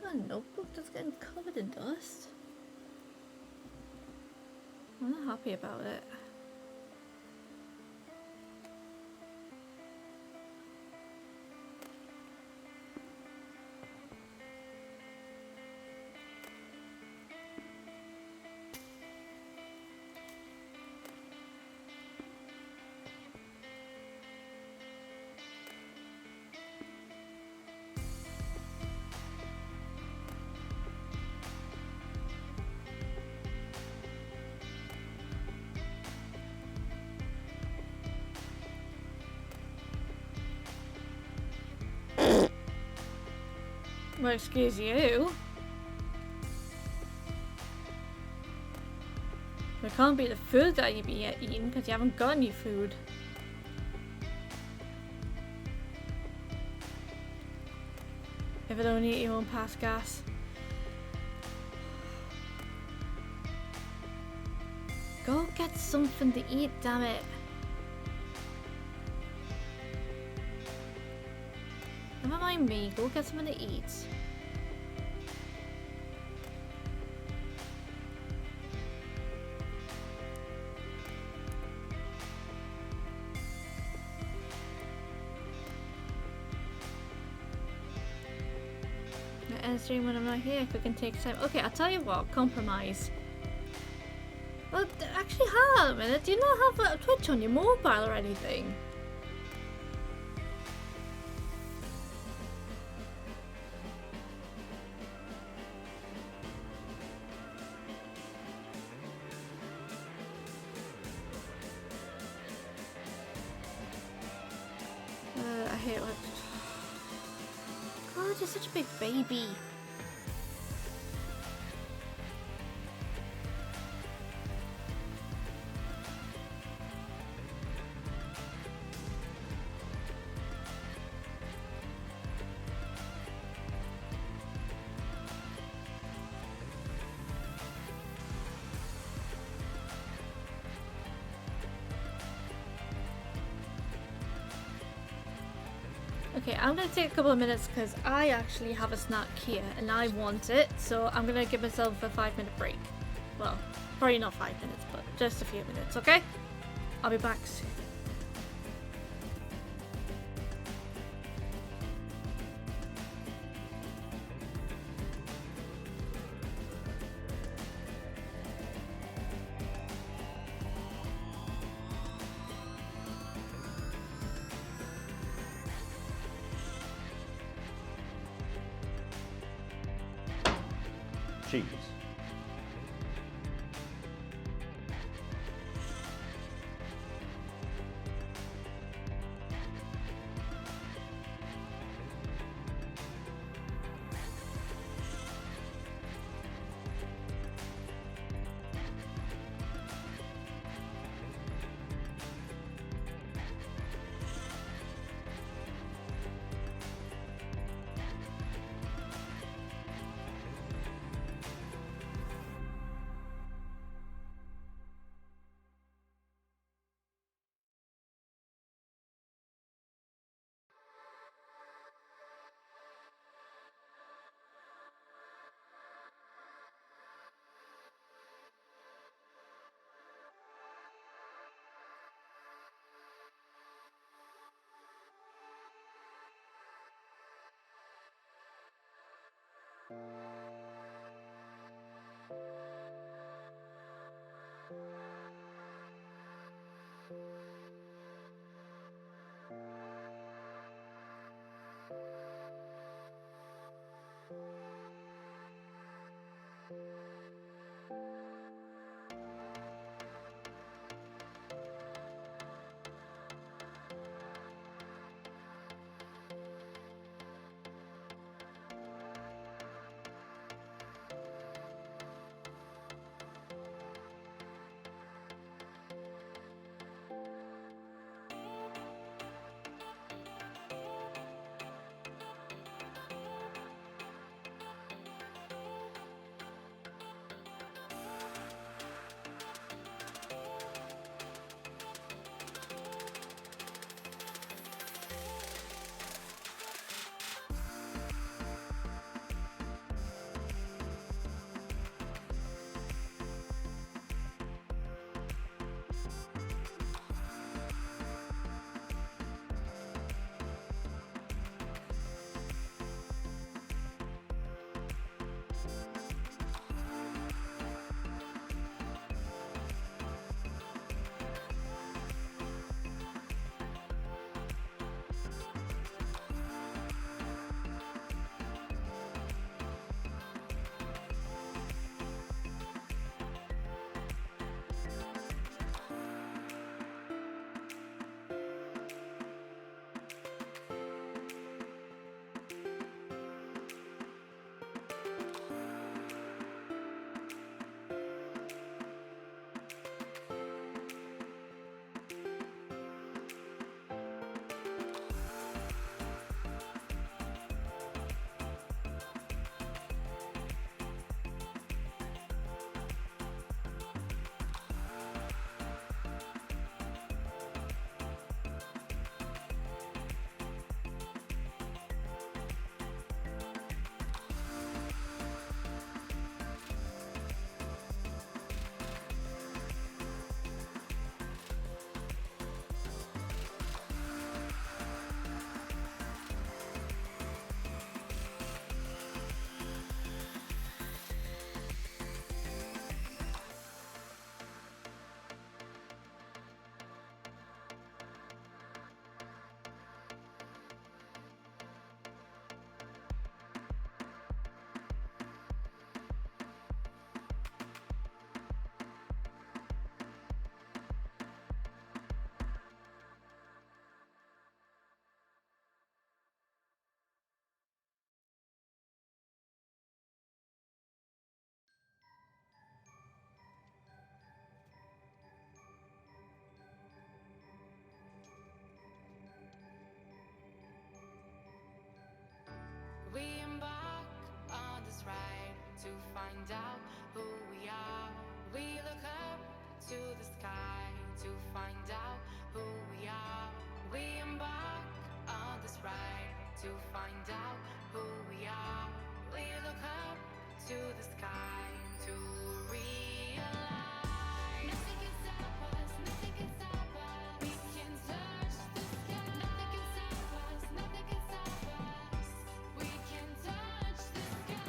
A notebook that's getting covered in dust. I'm not happy about it. Well, excuse you. It can't be the food that you be eating because you haven't got any food. If it only eat your own past gas. Go get something to eat, damn it. Never mind me, go get something to eat. I end stream when I'm not here, we can take time. Okay, I'll tell you what, compromise. Well, actually, hold on a minute. Do you not have a Twitch on your mobile or anything? I hate what. God, you're such a big baby. Okay, I'm gonna take a couple of minutes because I actually have a snack here and I want it, so I'm gonna give myself a 5-minute break. Well, probably not 5 minutes, but just a few minutes, okay? I'll be back soon. Cheese. find out who we are. We look up to the sky to find out who we are. We embark on this ride to find out who we are. We look up to the sky to realize nothing can stop us, nothing can stop us. We can touch the sky. Nothing can stop us, nothing can stop us. We can touch the sky.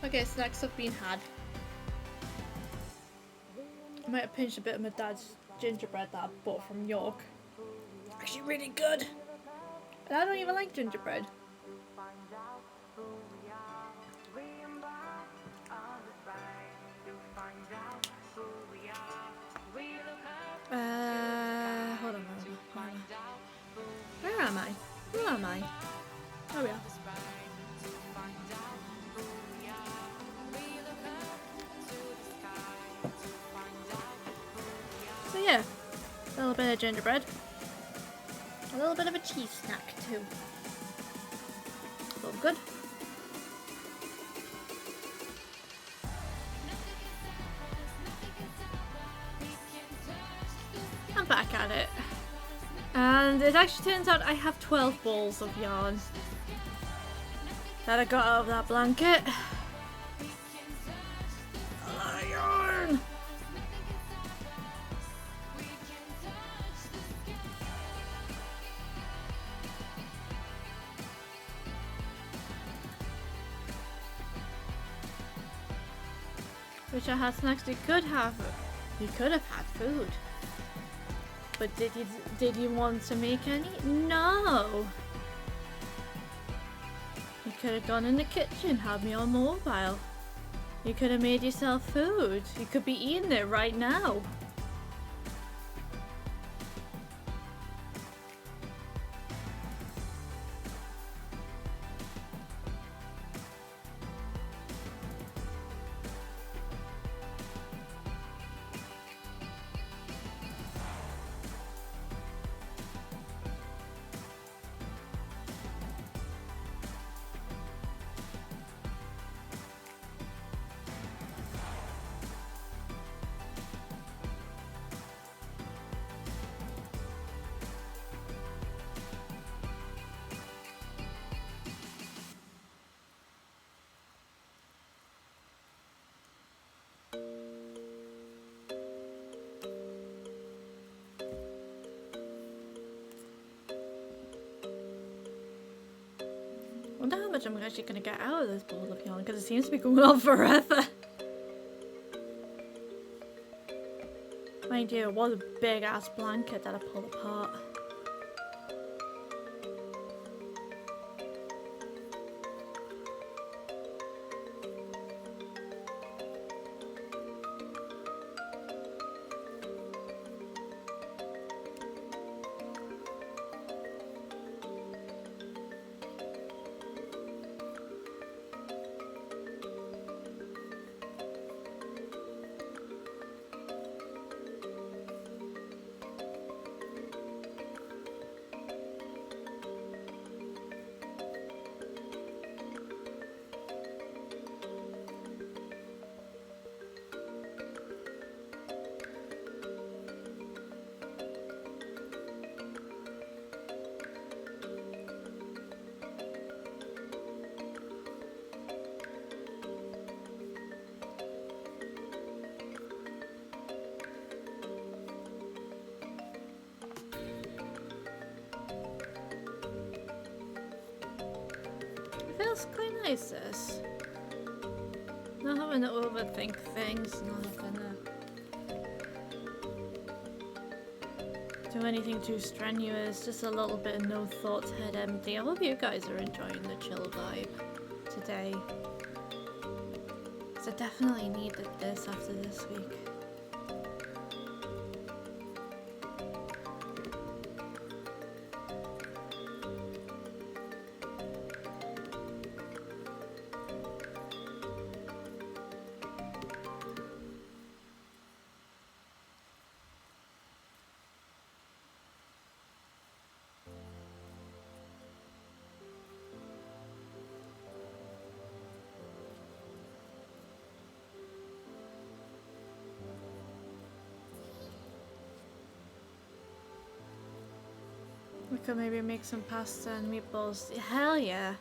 Okay, snacks have been had. I might have pinched a bit of my dad's gingerbread that I bought from York. Actually really good. And I don't even like gingerbread. Hold on. Where am I? Who am I? Oh yeah. So yeah, a little bit of gingerbread. A little bit of a cheese snack too. All good. I'm back at it. And it actually turns out I have 12 balls of yarn that I got out of that blanket. A lot of yarn! Wish I had snacks. You could have had food. But did you want to make any? No. You could have gone in the kitchen, had me on mobile. You could have made yourself food. You could be eating it right now. I wonder how much I'm actually going to get out of this ball of yarn, because it seems to be going on forever. Mind you, it was a big ass blanket that I pulled apart. organize this. Not having to overthink things, not having to do anything too strenuous, just a little bit of no thoughts, head empty. I hope you guys are enjoying the chill vibe today. Because I definitely needed this after this week. We could maybe make some pasta and meatballs. Hell yeah!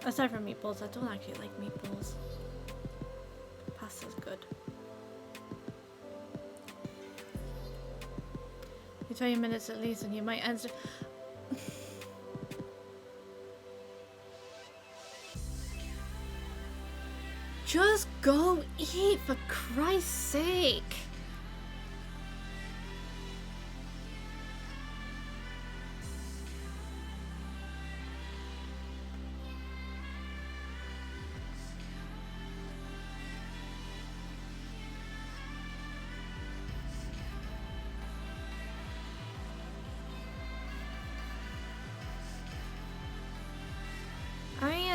Aside from meatballs, I don't actually like meatballs. Pasta's good. You're 20 minutes at least and you might answer. Just go eat, for Christ's sake!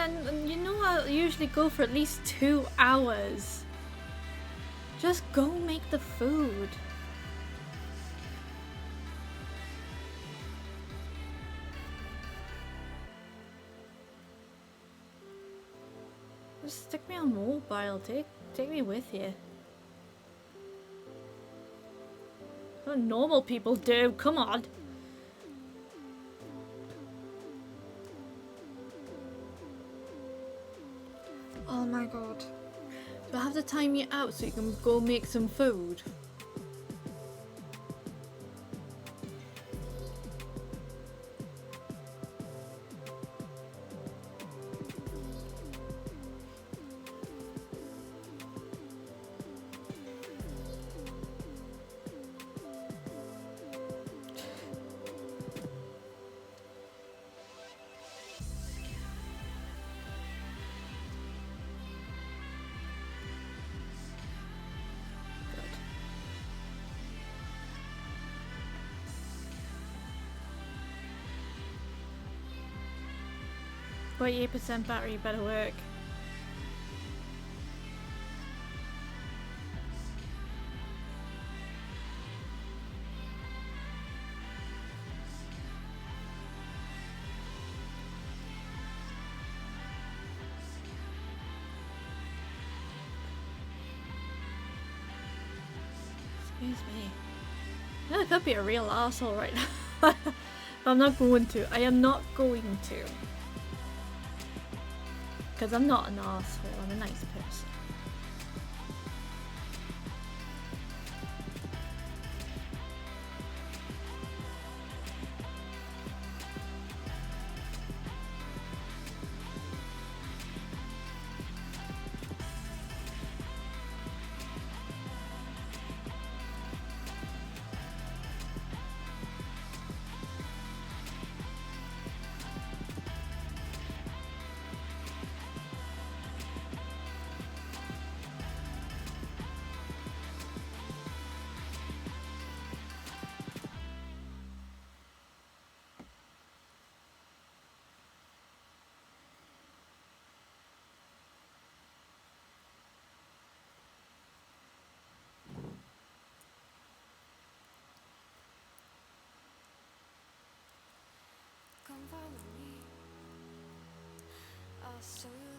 And you know I usually go for at least 2 hours. Just go make the food. Just stick me on mobile. Take me with you. What normal people do. Come on. Oh my god. Do I have to time you out so you can go make some food? Good. 48% battery, better work. Excuse me. I could be a real asshole right now. I'm not going to. I am not going to. Because I'm not an asshole, I'm a nice person.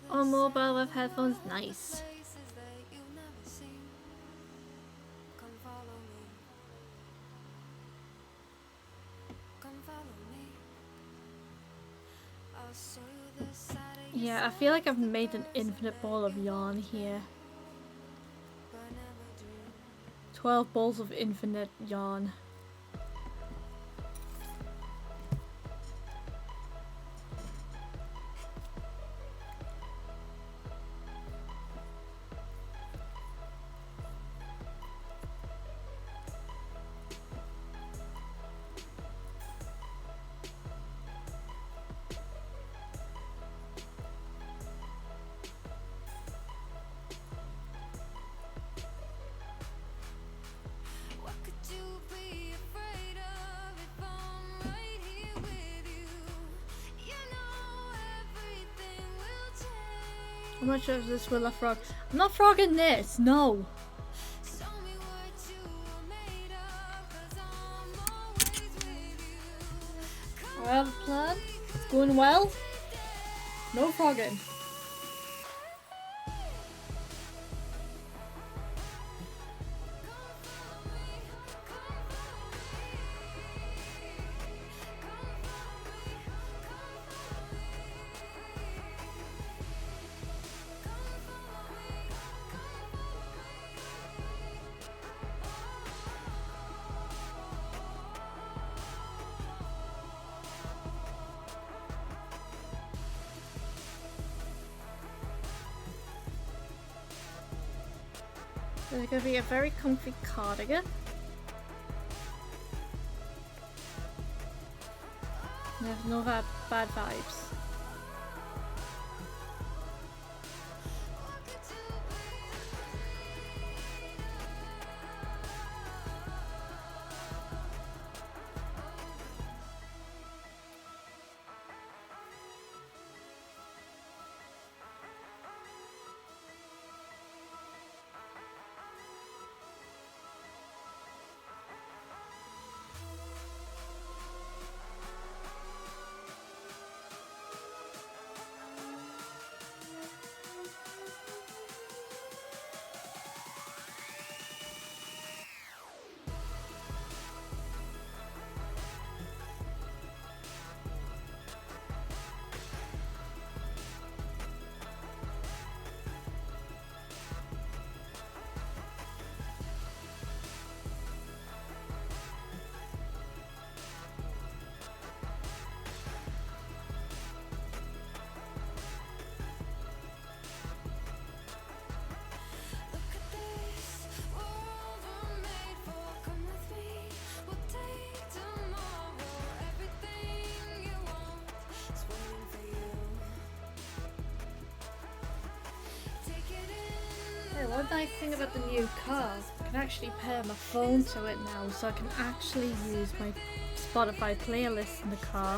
On mobile with headphones, nice. Yeah, I feel like I've made an infinite ball of yarn here. 12 balls of infinite yarn. What could you be afraid of if I'm right here with you? You know everything will change. How much of this will I frog? I'm not frogging this, no. Show me what you are made of, 'cause I'm always with you. I have a plan. It's going well. No frogging. It's going to be a very comfy cardigan. There's no bad vibes. One nice thing about the new car, I can actually pair my phone to it now, so I can actually use my Spotify playlist in the car.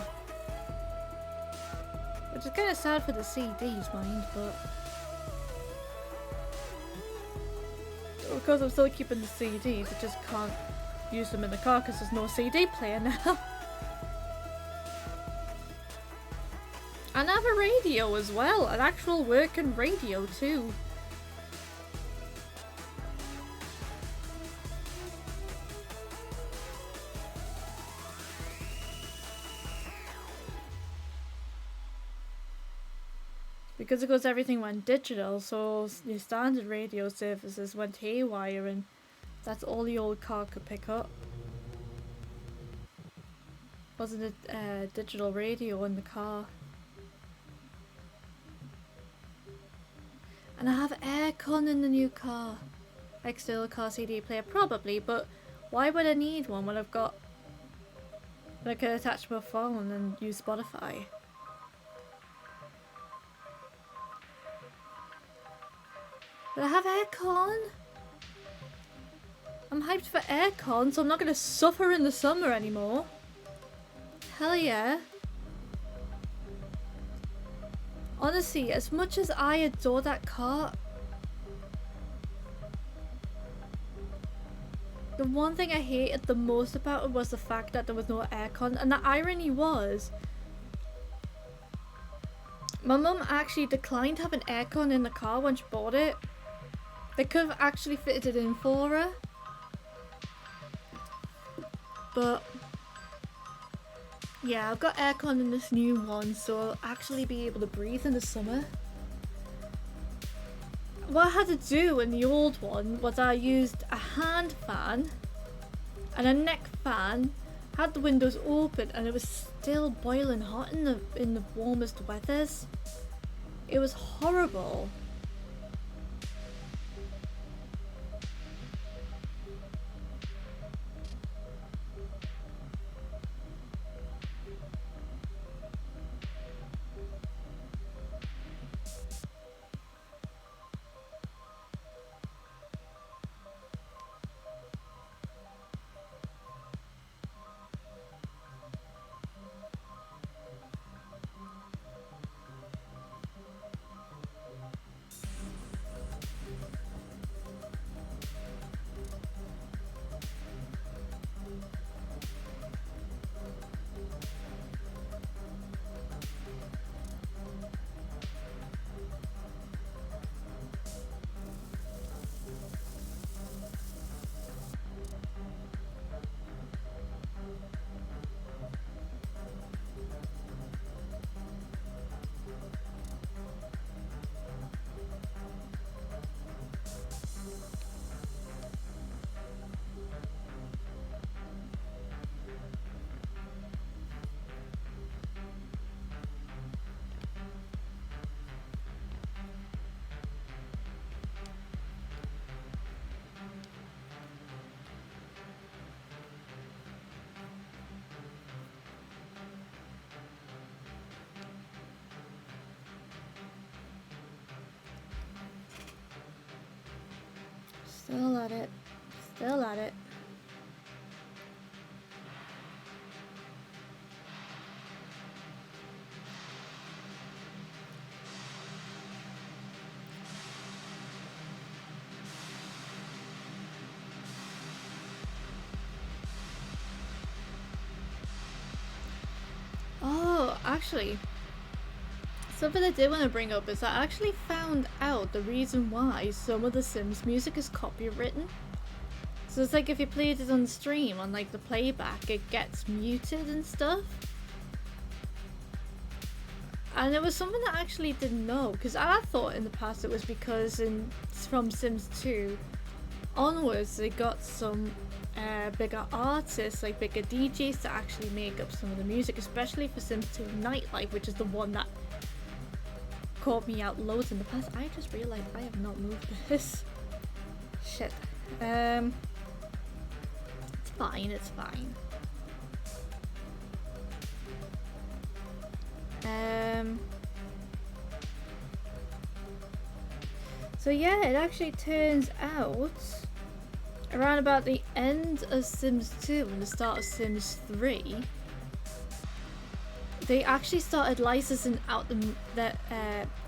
Which is kind of sad for the CDs, mind, but of course I'm still keeping the CDs, I just can't use them in the car because there's no CD player now. And I have a radio as well, an actual working radio too. Because of course everything went digital, so the standard radio services went haywire and that's all the old car could pick up. Wasn't a digital radio in the car. And I have aircon in the new car. External car CD player, probably, but why would I need one when I can attach my phone and use Spotify? But I have aircon. I'm hyped for aircon, so I'm not going to suffer in the summer anymore. Hell yeah. Honestly, as much as I adore that car, the one thing I hated the most about it was the fact that there was no aircon. And the irony was, my mum actually declined having aircon in the car when she bought it. They could have actually fitted it in for her. But yeah, I've got aircon in this new one, so I'll actually be able to breathe in the summer. what I had to do in the old one was I used a hand fan and a neck fan, had the windows open, and it was still boiling hot in the warmest weathers. It was horrible. Still at it. Still at it. Oh, actually, something I did want to bring up is I actually found out the reason why some of the Sims music is copywritten. So it's like if you played it on stream, on like the playback, it gets muted and stuff. And it was something that I actually didn't know, because I thought in the past it was because from Sims 2 onwards they got some bigger artists, like bigger DJs, to actually make up some of the music, especially for Sims 2 Nightlife, which is the one that caught me out loads in the past. I just realized I have not moved this. Shit. It's fine, it's fine. So yeah, it actually turns out around about the end of Sims 2 and the start of Sims 3, they actually started licensing out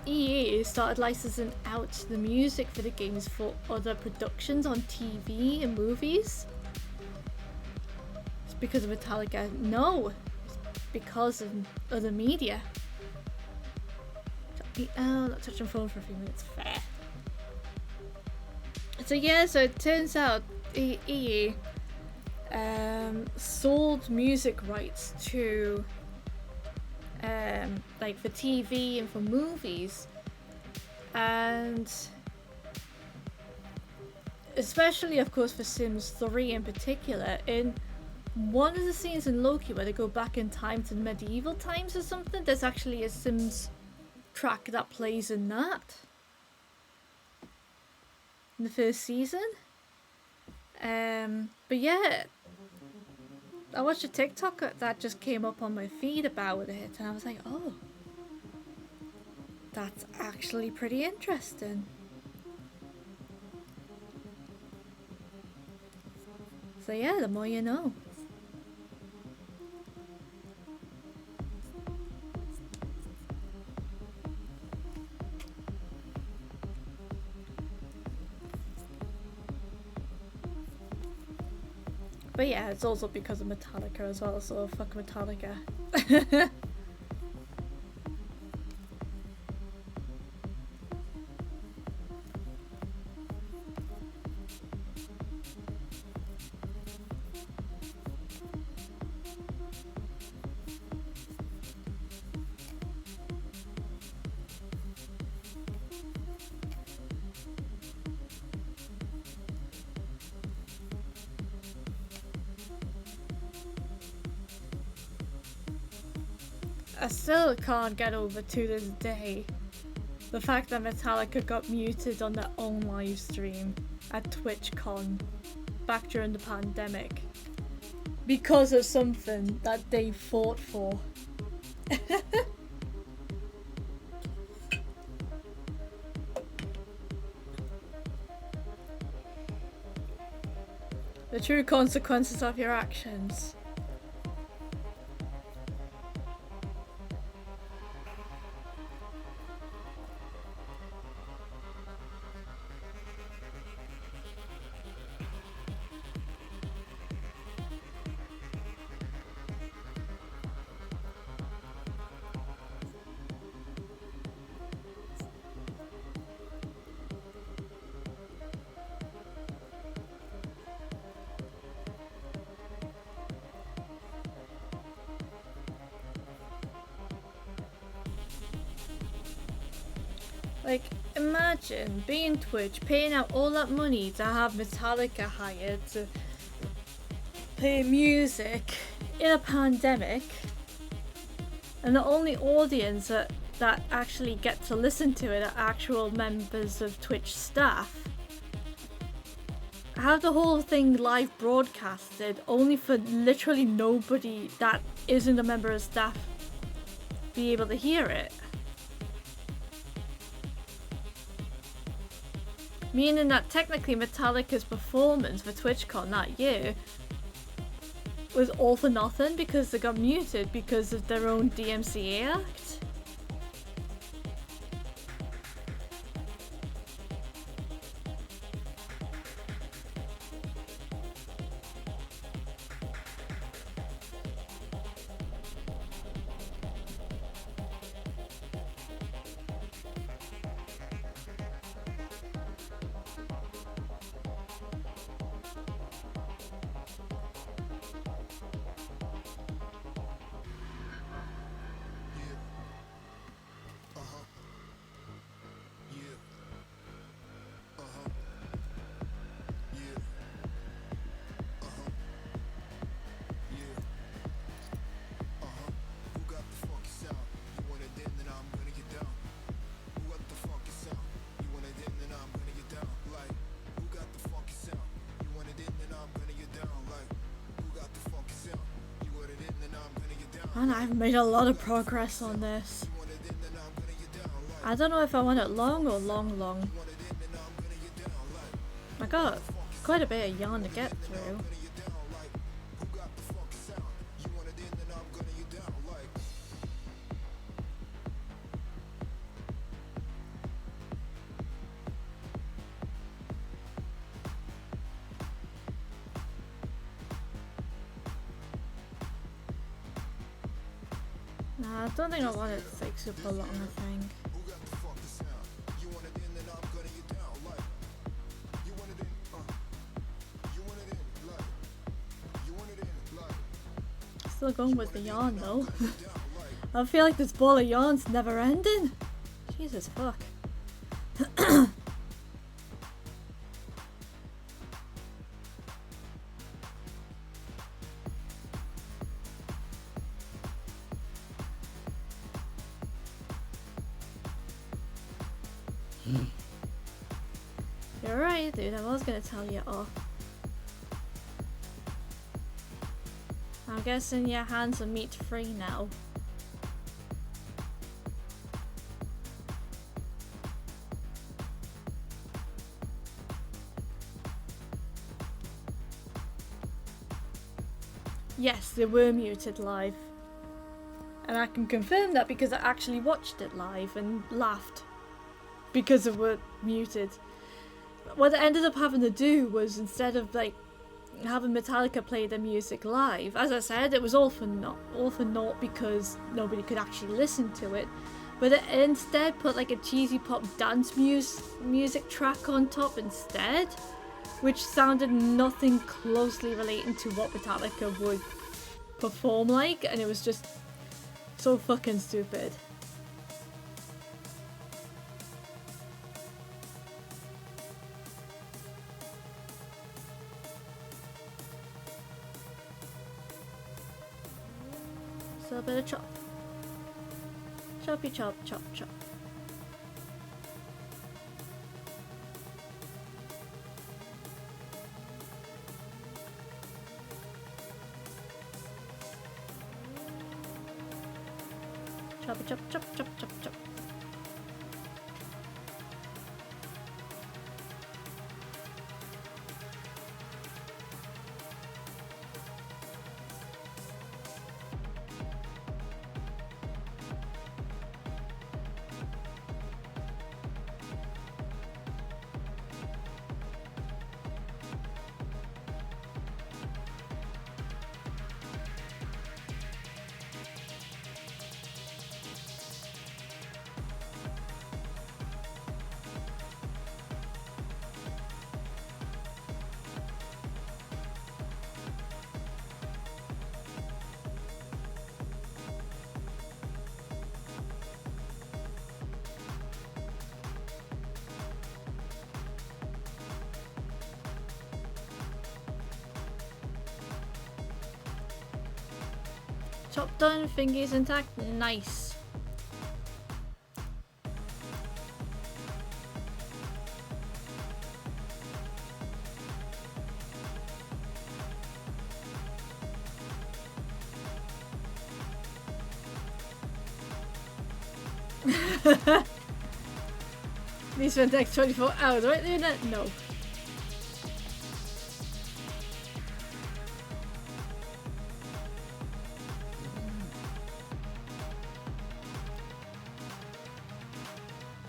EA started licensing out the music for the games for other productions on TV and movies. It's because of Metallica? No, it's because of other media. Not touching phone for a few minutes. Fair. So yeah, so it turns out EA sold music rights to like for TV and for movies, and especially of course for Sims 3 in particular. In one of the scenes in Loki where they go back in time to medieval times or something, there's actually a Sims track that plays in that. In the first season. But yeah, I watched a TikTok that just came up on my feed about it, and I was like, oh, that's actually pretty interesting. So yeah, the more you know. But yeah, it's also because of Metallica as well, so fuck Metallica. I still can't get over to this day the fact that Metallica got muted on their own live stream at TwitchCon back during the pandemic because of something that they fought for. The true consequences of your actions. Like, imagine being Twitch, paying out all that money to have Metallica hired to play music in a pandemic, and the only audience that actually get to listen to it are actual members of Twitch staff. Have the whole thing live broadcasted only for literally nobody that isn't a member of staff be able to hear it. Meaning that technically Metallica's performance for TwitchCon that year was all for nothing because they got muted because of their own DMCA act. And I've made a lot of progress on this. I don't know if I want it long or long. I got quite a bit of yarn to get through. Nah, I don't think I want it to take super long, I think. Still going with the yarn though. I feel like this ball of yarn's never ending. Jesus fuck. You're right, dude. I was gonna tell you off. I'm guessing your hands are meat free now. Yes, they were muted live. And I can confirm that because I actually watched it live and laughed because they were muted. What I ended up having to do was, instead of like having Metallica play their music live, as I said, it was all for naught because nobody could actually listen to it, but it instead put like a cheesy pop dance music track on top instead, which sounded nothing closely relating to what Metallica would perform like, and it was just so fucking stupid. So a bit of chop. Choppy chop, chop chop. Choppy chop, chop chop chop chop. Chop done, fingers intact, nice. These for the next 24 hours, right there? No.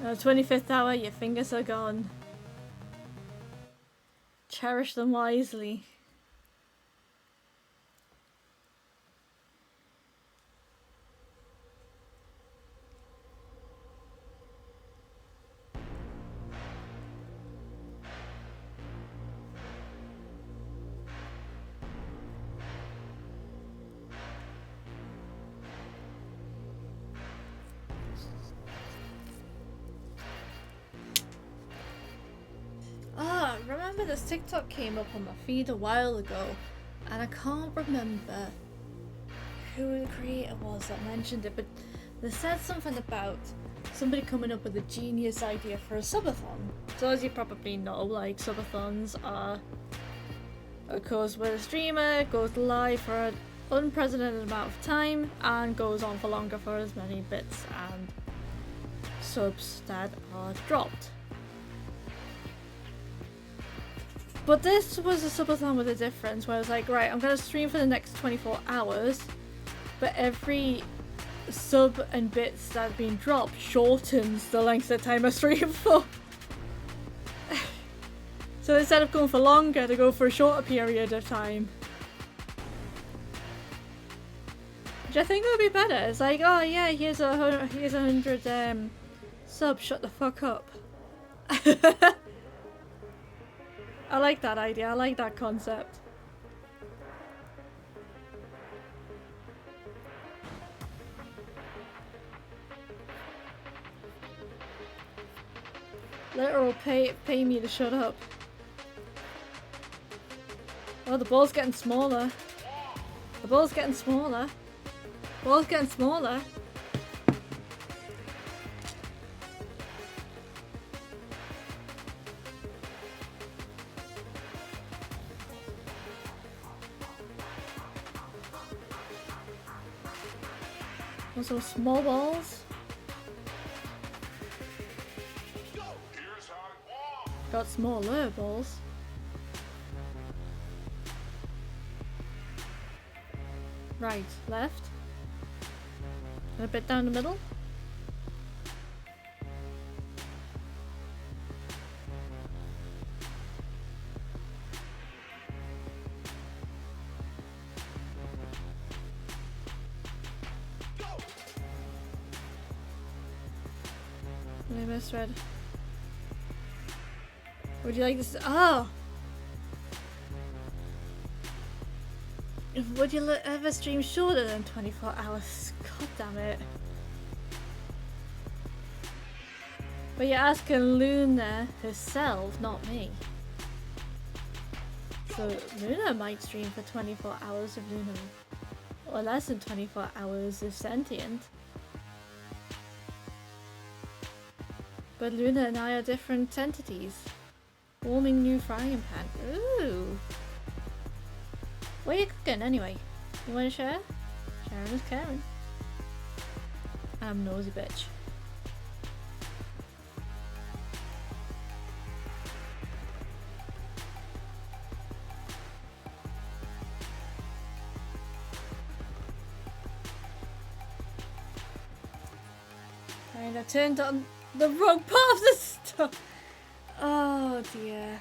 Oh, 25th hour, your fingers are gone. Cherish them wisely. Remember this TikTok came up on my feed a while ago, and I can't remember who the creator was that mentioned it, but they said something about somebody coming up with a genius idea for a subathon. So as you probably know, like, subathons are a course where a streamer goes live for an unprecedented amount of time and goes on for longer for as many bits and subs that are dropped. But this was a subathon with a difference where I was like, right, I'm going to stream for the next 24 hours, but every sub and bits that have been dropped shortens the length of time I stream for. So instead of going for longer, they go for a shorter period of time. Which I think would be better. It's like, oh yeah, here's 100 subs, shut the fuck up. I like that idea, I like that concept. Literal pay me to shut up. Oh, the ball's getting smaller. The ball's getting smaller. The ball's getting smaller. Also small balls. Got smaller balls. Right, left. And a bit down the middle. I misread. Would you like this? Oh! Would you ever stream shorter than 24 hours? God damn it. But you're asking Luna herself, not me. So Luna might stream for 24 hours if Luna, or less than 24 hours if sentient. But Luna and I are different entities. Warming new frying pan. Ooh. What are you cooking anyway? You want to share? Sharing is caring. I'm nosy bitch. And I turned on the wrong part of the stuff. Oh dear.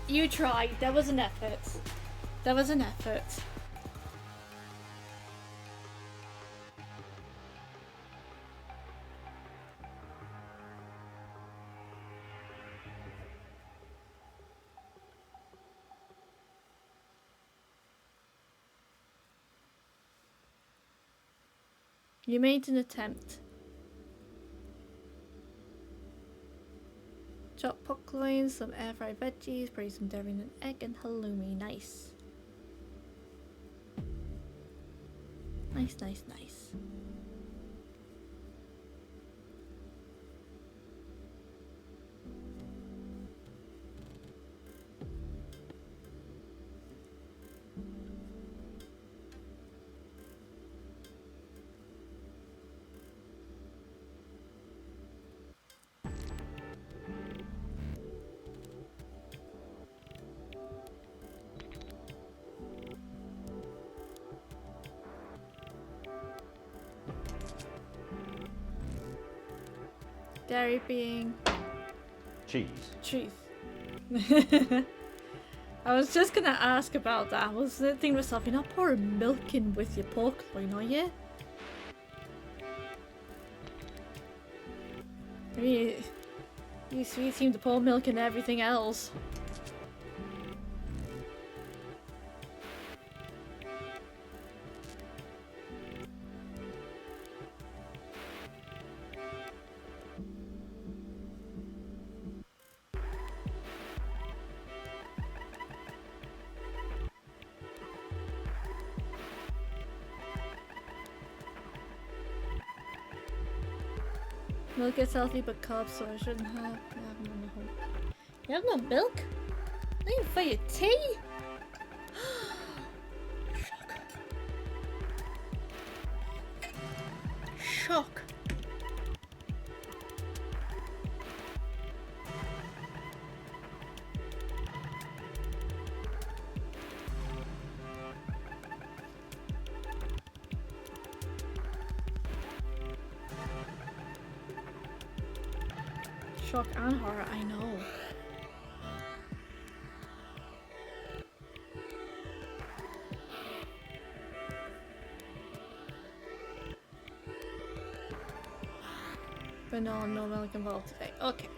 You tried. There was an effort. There was an effort. You made an attempt. Chop pork loins, some air fried veggies, braised some dairy and an egg, and halloumi. Nice. Nice, nice, nice. Dairy being Cheese. truth. I was just gonna ask about that. I was thinking to myself, you're not pouring milk in with your pork loin, are you? I mean, you seem to pour milk in everything else. Milk is healthy but carbs, so I shouldn't have. You have no milk? Not even for your tea? Shock. Shock. Shock and horror, I know. But no milk involved today. Okay.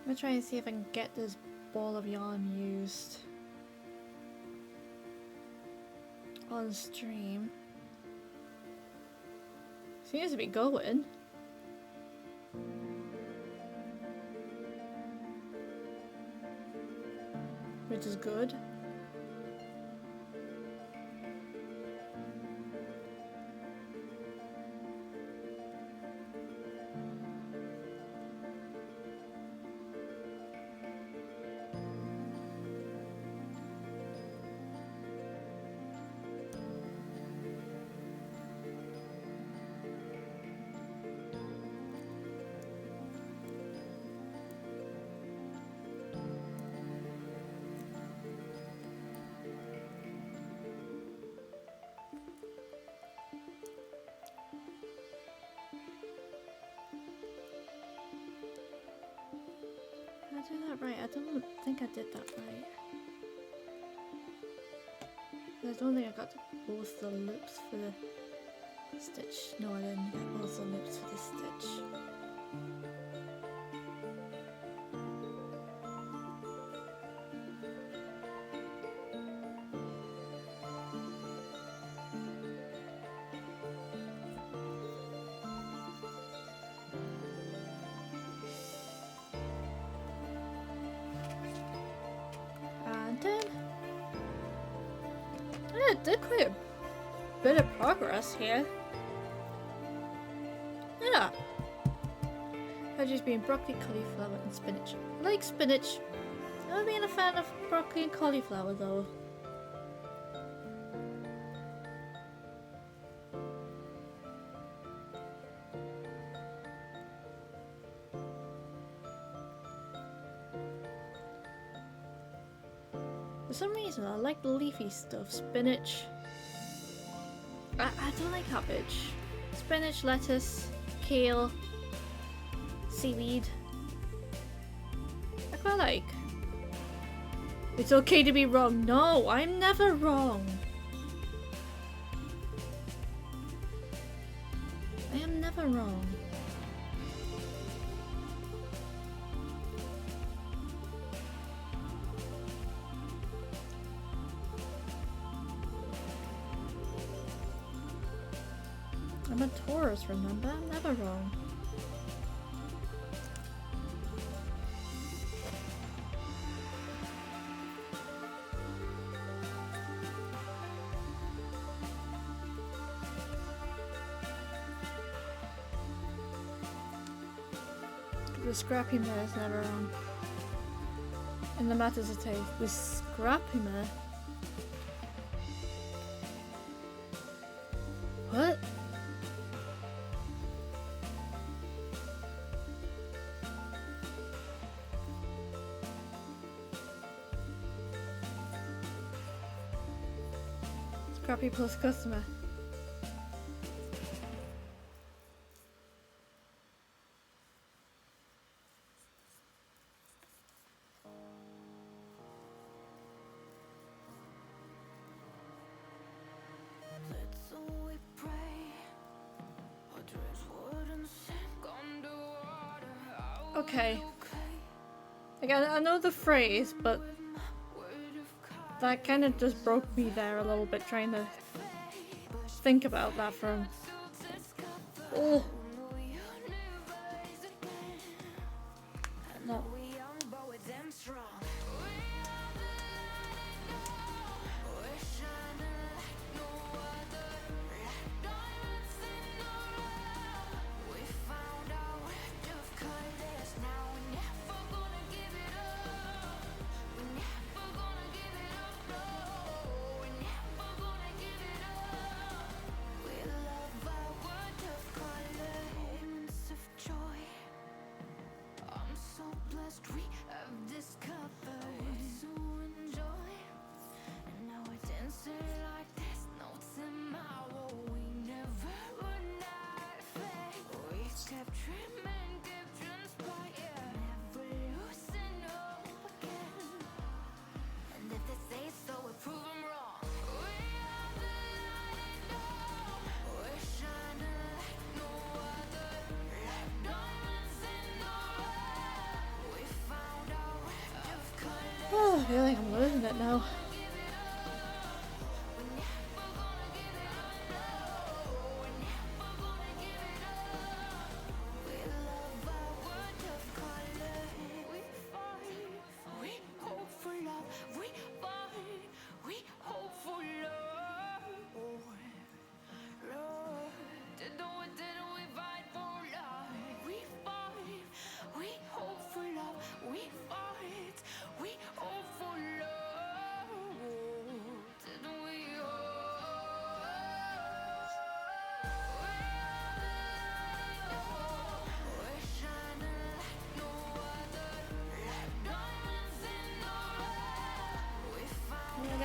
I'm gonna try and see if I can get this ball of yarn used on stream. Seems to be going. Which is good. do that right? I don't think I did that right. I don't think I got both the loops for the stitch. No, I didn't get both the loops for the stitch. And then yeah, it did quite a bit of progress here. Yeah. Veggies being broccoli, cauliflower, and spinach. I like spinach. I'm not being a fan of broccoli and cauliflower though. For some reason, I like the leafy stuff. Spinach. I don't like cabbage. Spinach, lettuce, kale, seaweed. I quite like. It's okay to be wrong. No, I'm never wrong. I am never wrong. I'm a Taurus, remember? I'm never wrong. The scrappy mare is never wrong. In the matters of taste, with scrappy mare. What? Scrappy plus customer. Okay. Again, I know the phrase, but that kind of just broke me there a little bit, trying to think about that from. Oh. No. Oh, I feel like I'm losing it now.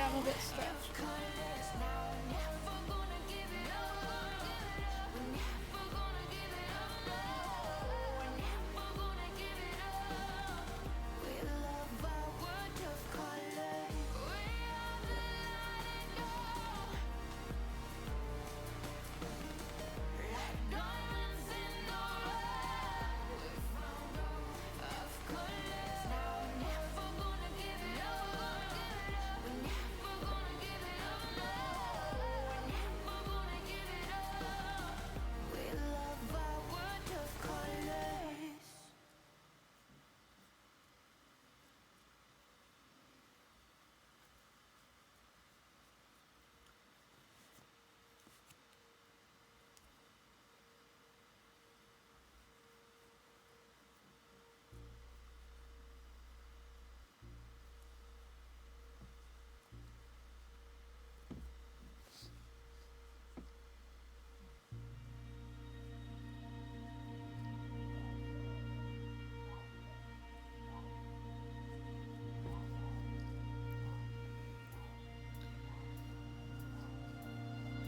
I'm a bit stretched.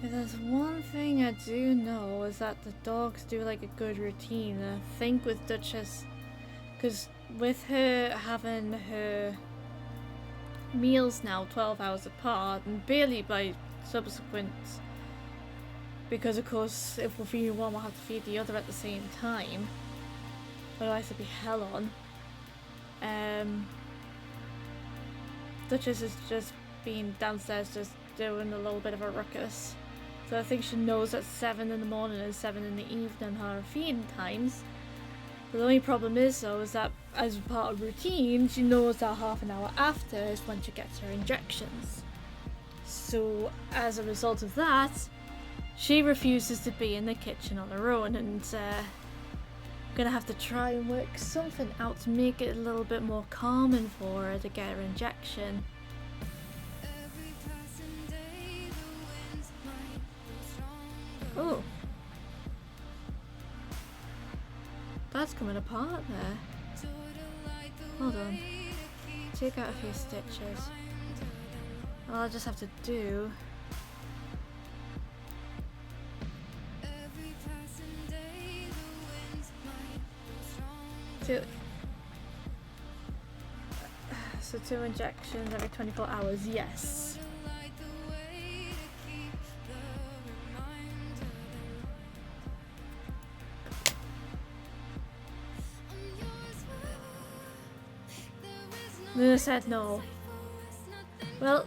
If there's one thing I do know is that the dogs do like a good routine. I think with Duchess, because with her having her meals now 12 hours apart and barely by subsequent, because of course if we're feeding one we'll have to feed the other at the same time, otherwise it'd be hell on. Duchess has just been downstairs just doing a little bit of a ruckus. So I think she knows that 7 in the morning and 7 in the evening are her feeding times. But the only problem is though is that as part of routine, she knows that half an hour after is when she gets her injections. So as a result of that, she refuses to be in the kitchen on her own, and I'm gonna have to try and work something out to make it a little bit more calming for her to get her injection. Oh, that's coming apart there. Hold on. Take out a few stitches. All I'll just have to do so 2 injections every 24 hours, yes. Luna said no. Well,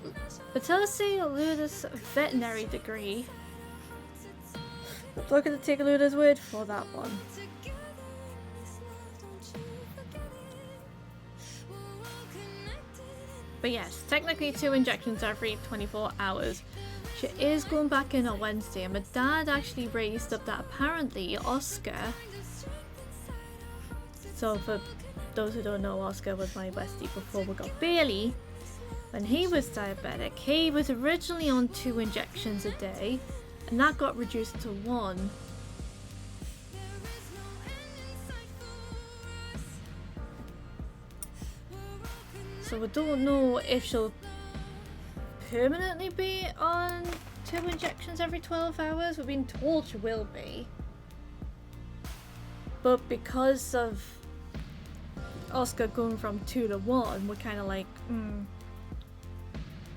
until see Luna's veterinary degree, we're going to take Luna's word for that one. But yes, technically 2 injections every 24 hours. She is going back in on Wednesday, and my dad actually raised up that apparently Oscar, so for those who don't know, Oscar was my bestie before we got Bailey. When he was diabetic, he was originally on 2 injections a day, and that got reduced to 1. So we don't know if she'll permanently be on 2 injections every 12 hours. We've been told she will be. But because of Oscar going from 2 to 1, we're kind of like,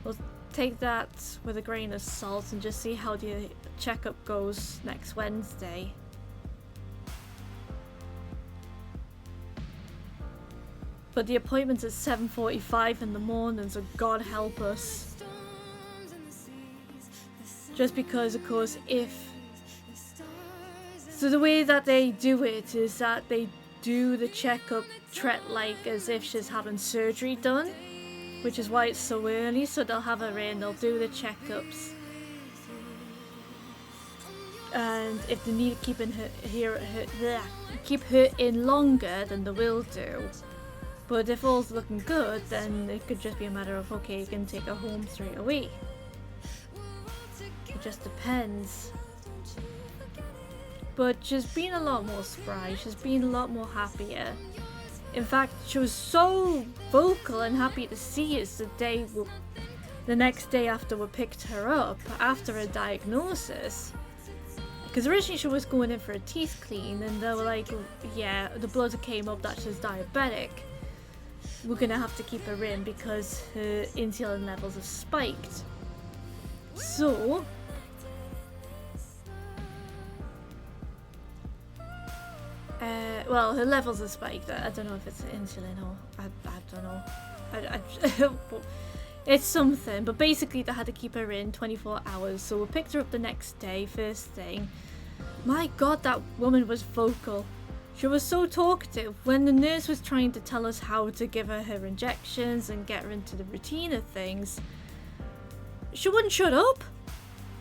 we'll take that with a grain of salt and just see how the checkup goes next Wednesday. But the appointment's at 7:45 in the morning, so God help us. Just because, of course, so the way that they do it is that they do the checkup treat like as if she's having surgery done, which is why it's so early. So they'll have her in, they'll do the checkups, and if they need to keep her in longer, then they will do. But if all's looking good, then it could just be a matter of, okay, you can take her home straight away. It just depends. But she's been a lot more spry, she's been a lot more happier. In fact, she was so vocal and happy to see us the next day after we picked her up, after her diagnosis. Because originally she was going in for a teeth clean, and they were like, yeah, the blood came up that she's diabetic. We're gonna have to keep her in because her insulin levels have spiked. So well, her levels are spiked. I don't know if it's insulin or I don't know. It's something, but basically they had to keep her in 24 hours. So we picked her up the next day, first thing. My God, that woman was vocal. She was so talkative. When the nurse was trying to tell us how to give her injections and get her into the routine of things, she wouldn't shut up.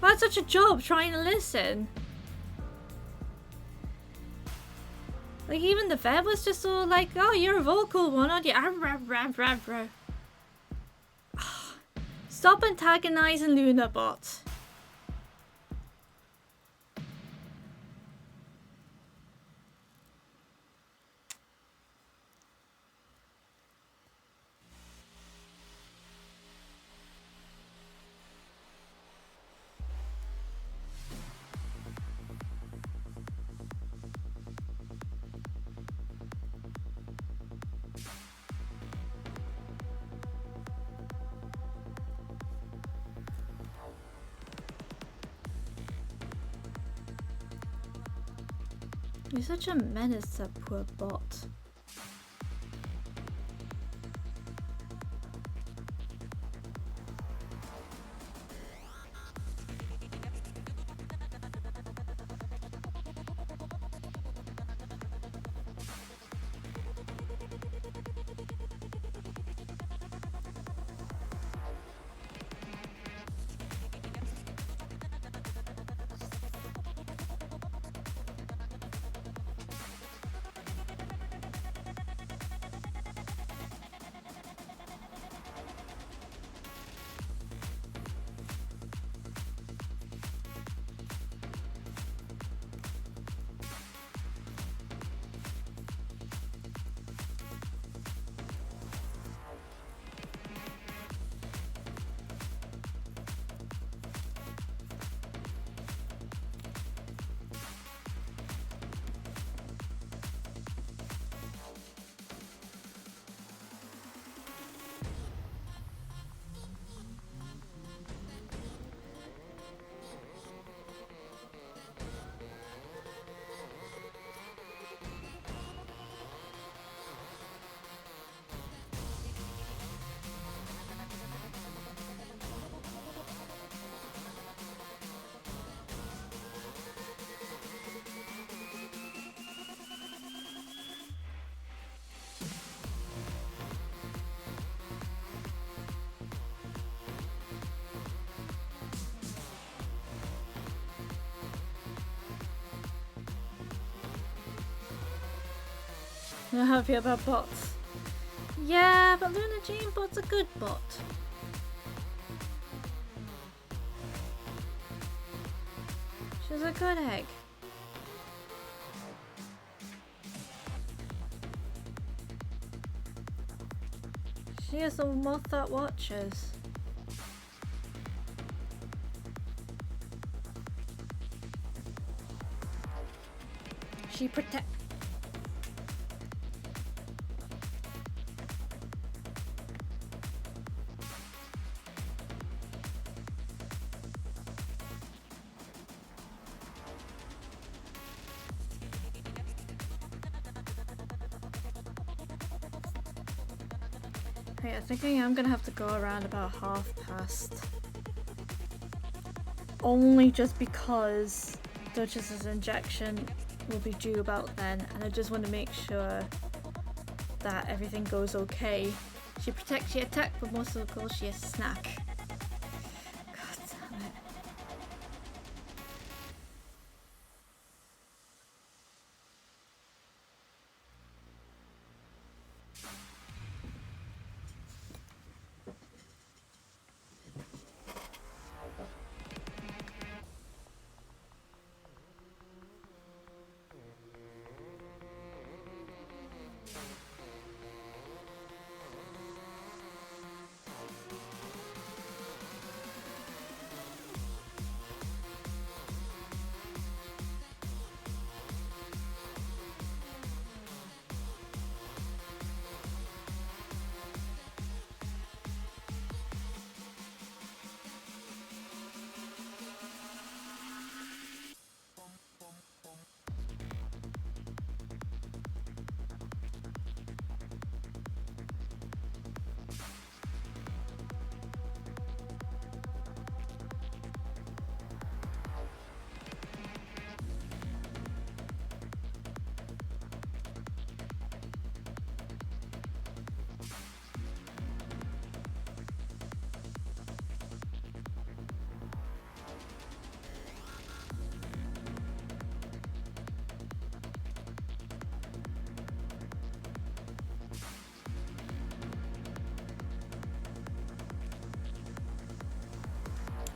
I had such a job trying to listen. Like, even the vet was just so like, oh, you're a vocal one, aren't you? Stop antagonizing Lunabot. You're such a menace, that poor bot. You're happy about bots? Yeah, but Luna Jane bot's a good bot. She's a good egg. She is the moth that watches. She protects. I think I am gonna have to go around about 1/2 only just because Duchess's injection will be due about then, and I just want to make sure that everything goes okay. She protects, she attack, but most of the goals she is snack. God damn it.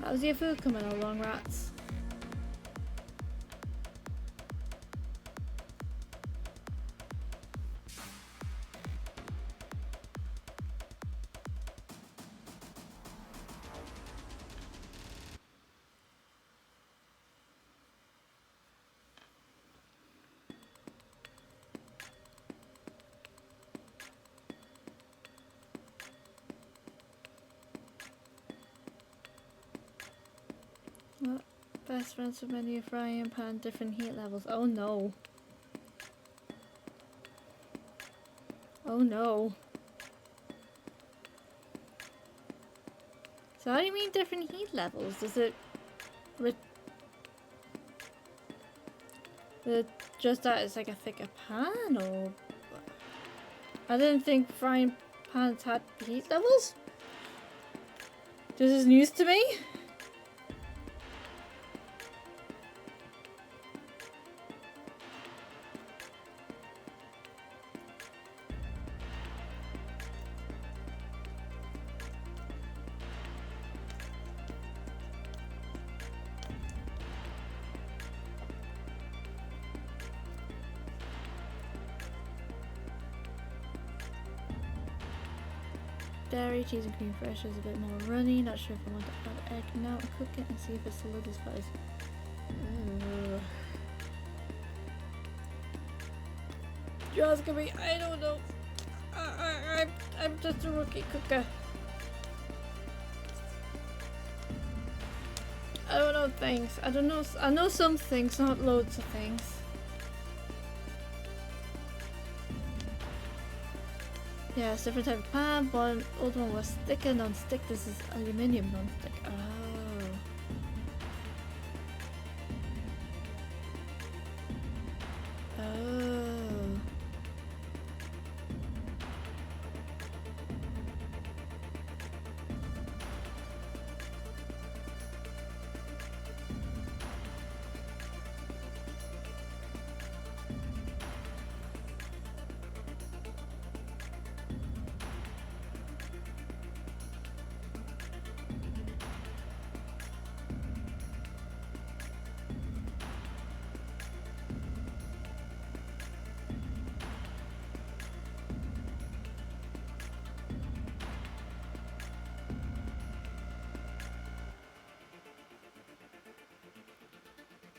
How's your food coming along, rats? What? Best friends with many a frying pan, different heat levels. Oh no. Oh no. So how do you mean different heat levels? Does it... just that it's like a thicker pan, or... I didn't think frying pans had heat levels? This is news to me. Dairy, cheese and cream fresh is a bit more runny. Not sure if I want to add egg now and cook it and see if it solidifies. Ooh. You're asking me, I don't know. I'm just a rookie cooker. I don't know things. I don't know. I know some things, not loads of things. Yeah, it's a different type of pan. One old one was thicker non-stick. This is aluminium non-stick. Oh. Oh.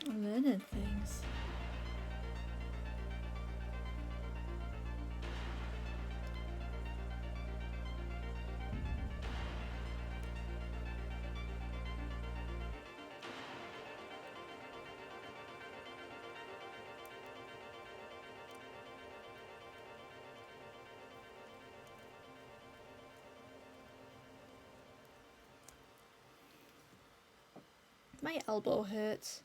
I'm learning things. My elbow hurts.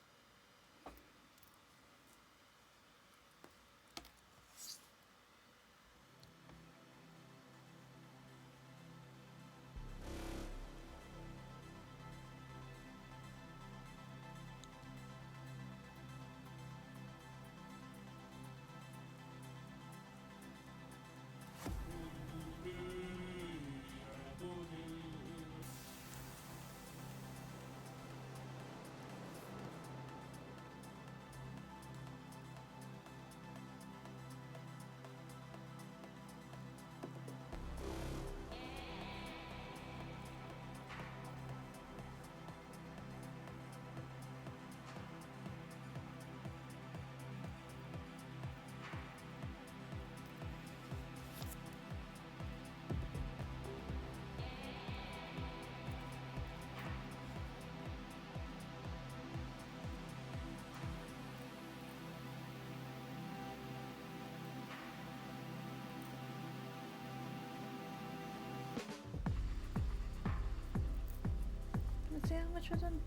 Let's see how much we've done.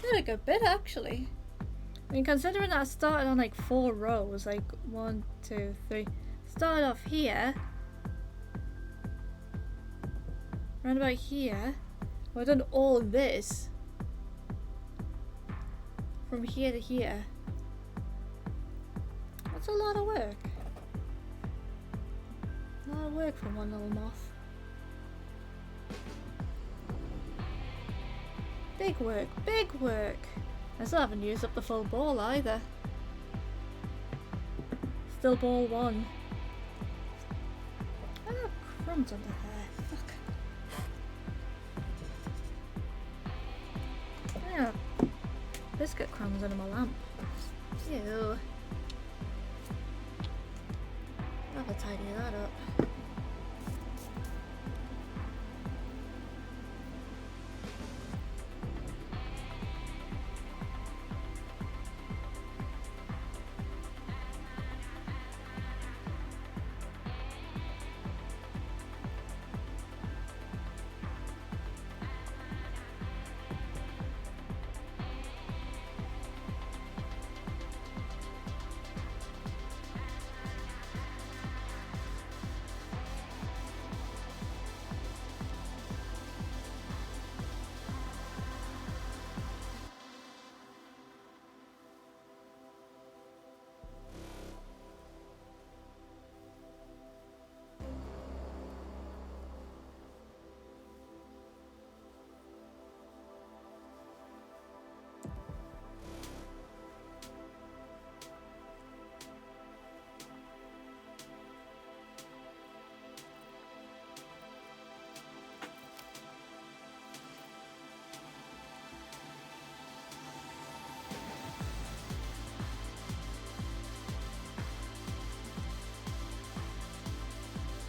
Not a good bit actually. I mean, considering that I started on like 4 rows, like 1, 2, 3. Started off here. Round about here. Well, I've done all this. From here to here. That's a lot of work. A lot of work for one little moth. Big work, big work. I still haven't used up the full ball either. Still ball 1. I have crumbs under there. Fuck. Yeah. Biscuit crumbs under my lamp. Ew. I'll have to tidy that up.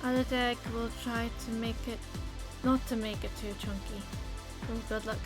Other deck will try to make it, not to make it too chunky. Oh, good luck.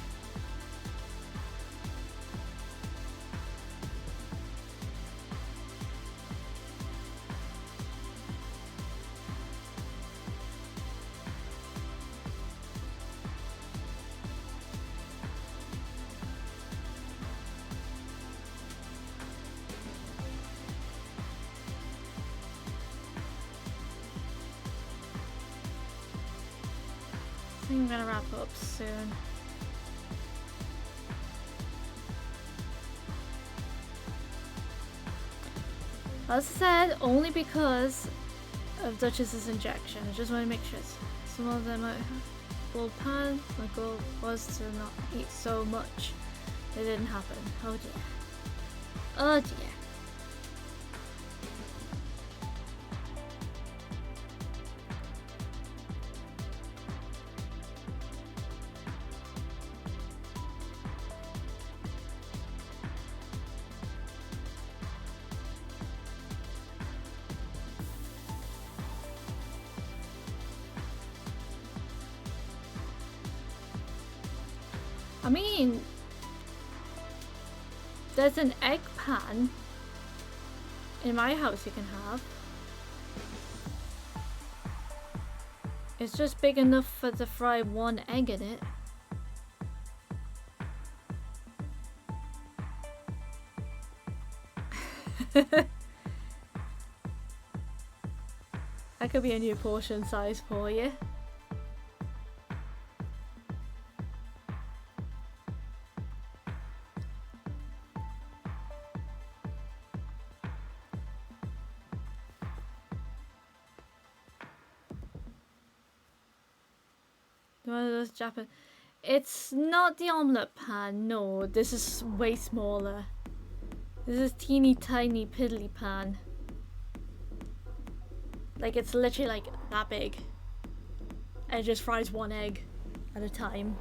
I'm gonna wrap up soon. As I said, only because of Duchess's injection. I just want to make sure some of them might have full pan. My goal was to not eat so much. It didn't happen. Oh dear. Oh dear. I mean, there's an egg pan in my house you can have. It's just big enough for to fry one egg in it. That could be a new portion size for you. One of those Japan. It's not the omelette pan, no. This is way smaller. This is teeny tiny piddly pan. Like it's literally like that big. And it just fries one egg at a time.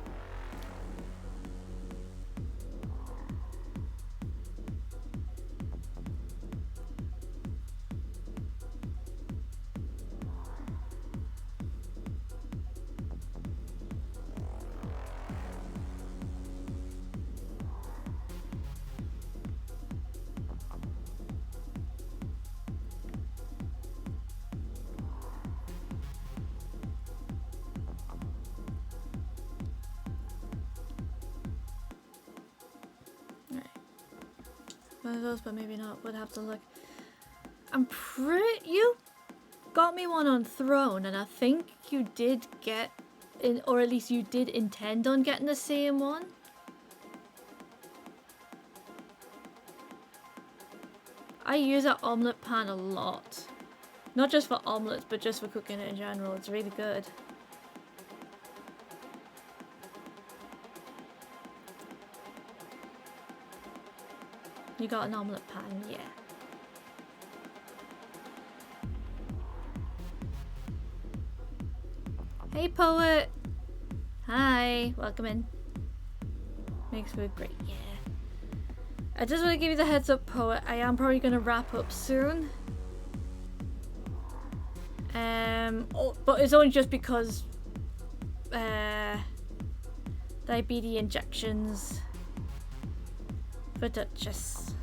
One of those, but maybe not. Would have to look. I'm pretty. You got me one on Throne, and I think you did get in, or at least you did intend on getting the same one. I use that omelette pan a lot. Not just for omelettes, but just for cooking it in general. It's really good. You got an omelette pan, yeah. Hey, Poet! Hi, welcome in. Makes food great, yeah. I just want to give you the heads up, Poet. I am probably going to wrap up soon. But it's only just because diabetes injections for Duchess.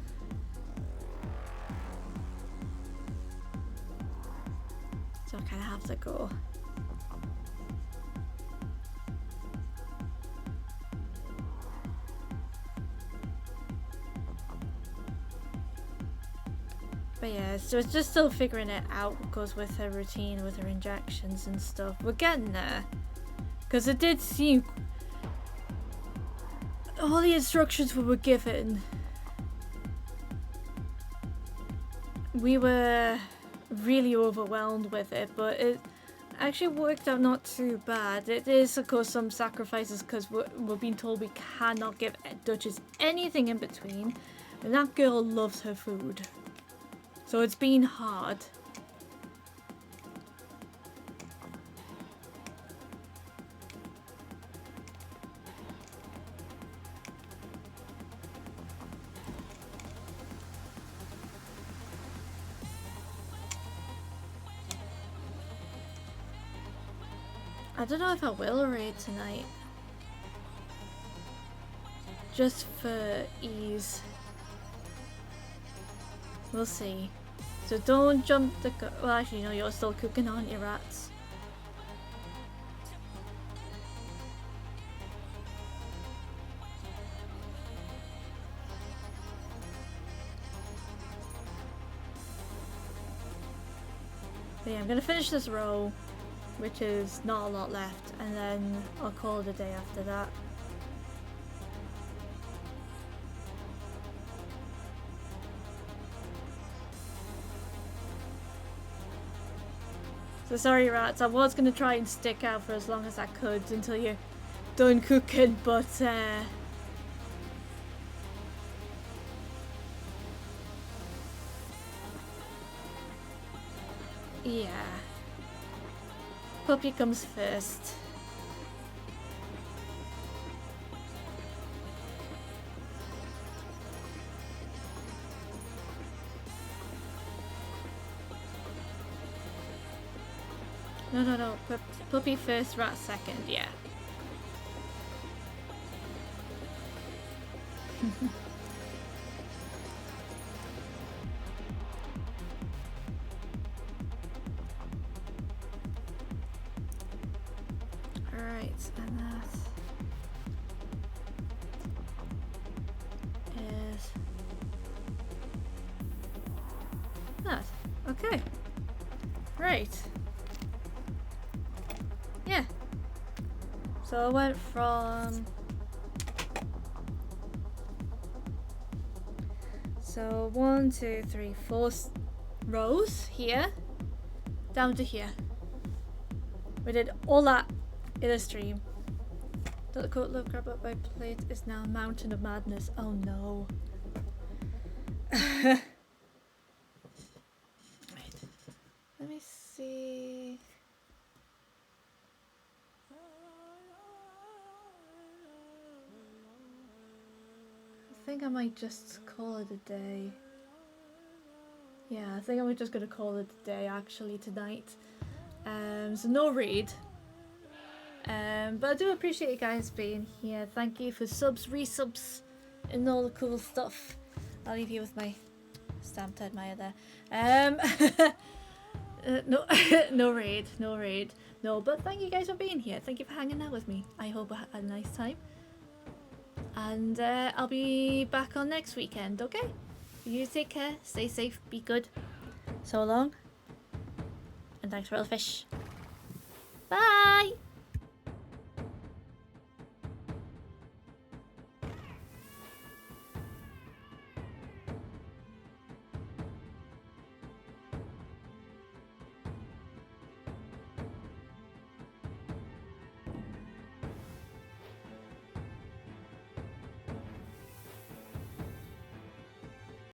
So I kind of have to go. But yeah, so it's just still figuring it out what goes with her routine, with her injections and stuff. We're getting there. Because it did seem... all the instructions we were given, we were really overwhelmed with it, but it actually worked out not too bad. It is, of course, some sacrifices because we're being told we cannot give Duchess anything in between, and that girl loves her food. So it's been hard. I don't know if I will raid tonight. Just for ease. We'll see. So don't jump the well, actually no, you're still cooking, aren't you, rats? But yeah, I'm gonna finish this row, which is not a lot left, and then I'll call it a day after that. So sorry rats, I was gonna try and stick out for as long as I could until you're done cooking, but yeah. Puppy comes first. No. Puppy first, rat second, yeah. Alright, and that is that. Okay. Right. Yeah. So I went from... So 1, 2, 3, 4 rows here, down to here. We did all that in a stream. The coat love grab up my plate is now a mountain of madness. Oh no. Right. Let me see. I think I might just call it a day. Yeah, I think I'm just gonna call it a day actually tonight. So no raid. But I do appreciate you guys being here. Thank you for subs, resubs, and all the cool stuff. I'll leave you with my stamped admire there. No, no raid. No, but thank you guys for being here. Thank you for hanging out with me. I hope I had a nice time. And I'll be back on next weekend, okay? You take care, stay safe, be good. So long. And thanks for all the fish. Bye!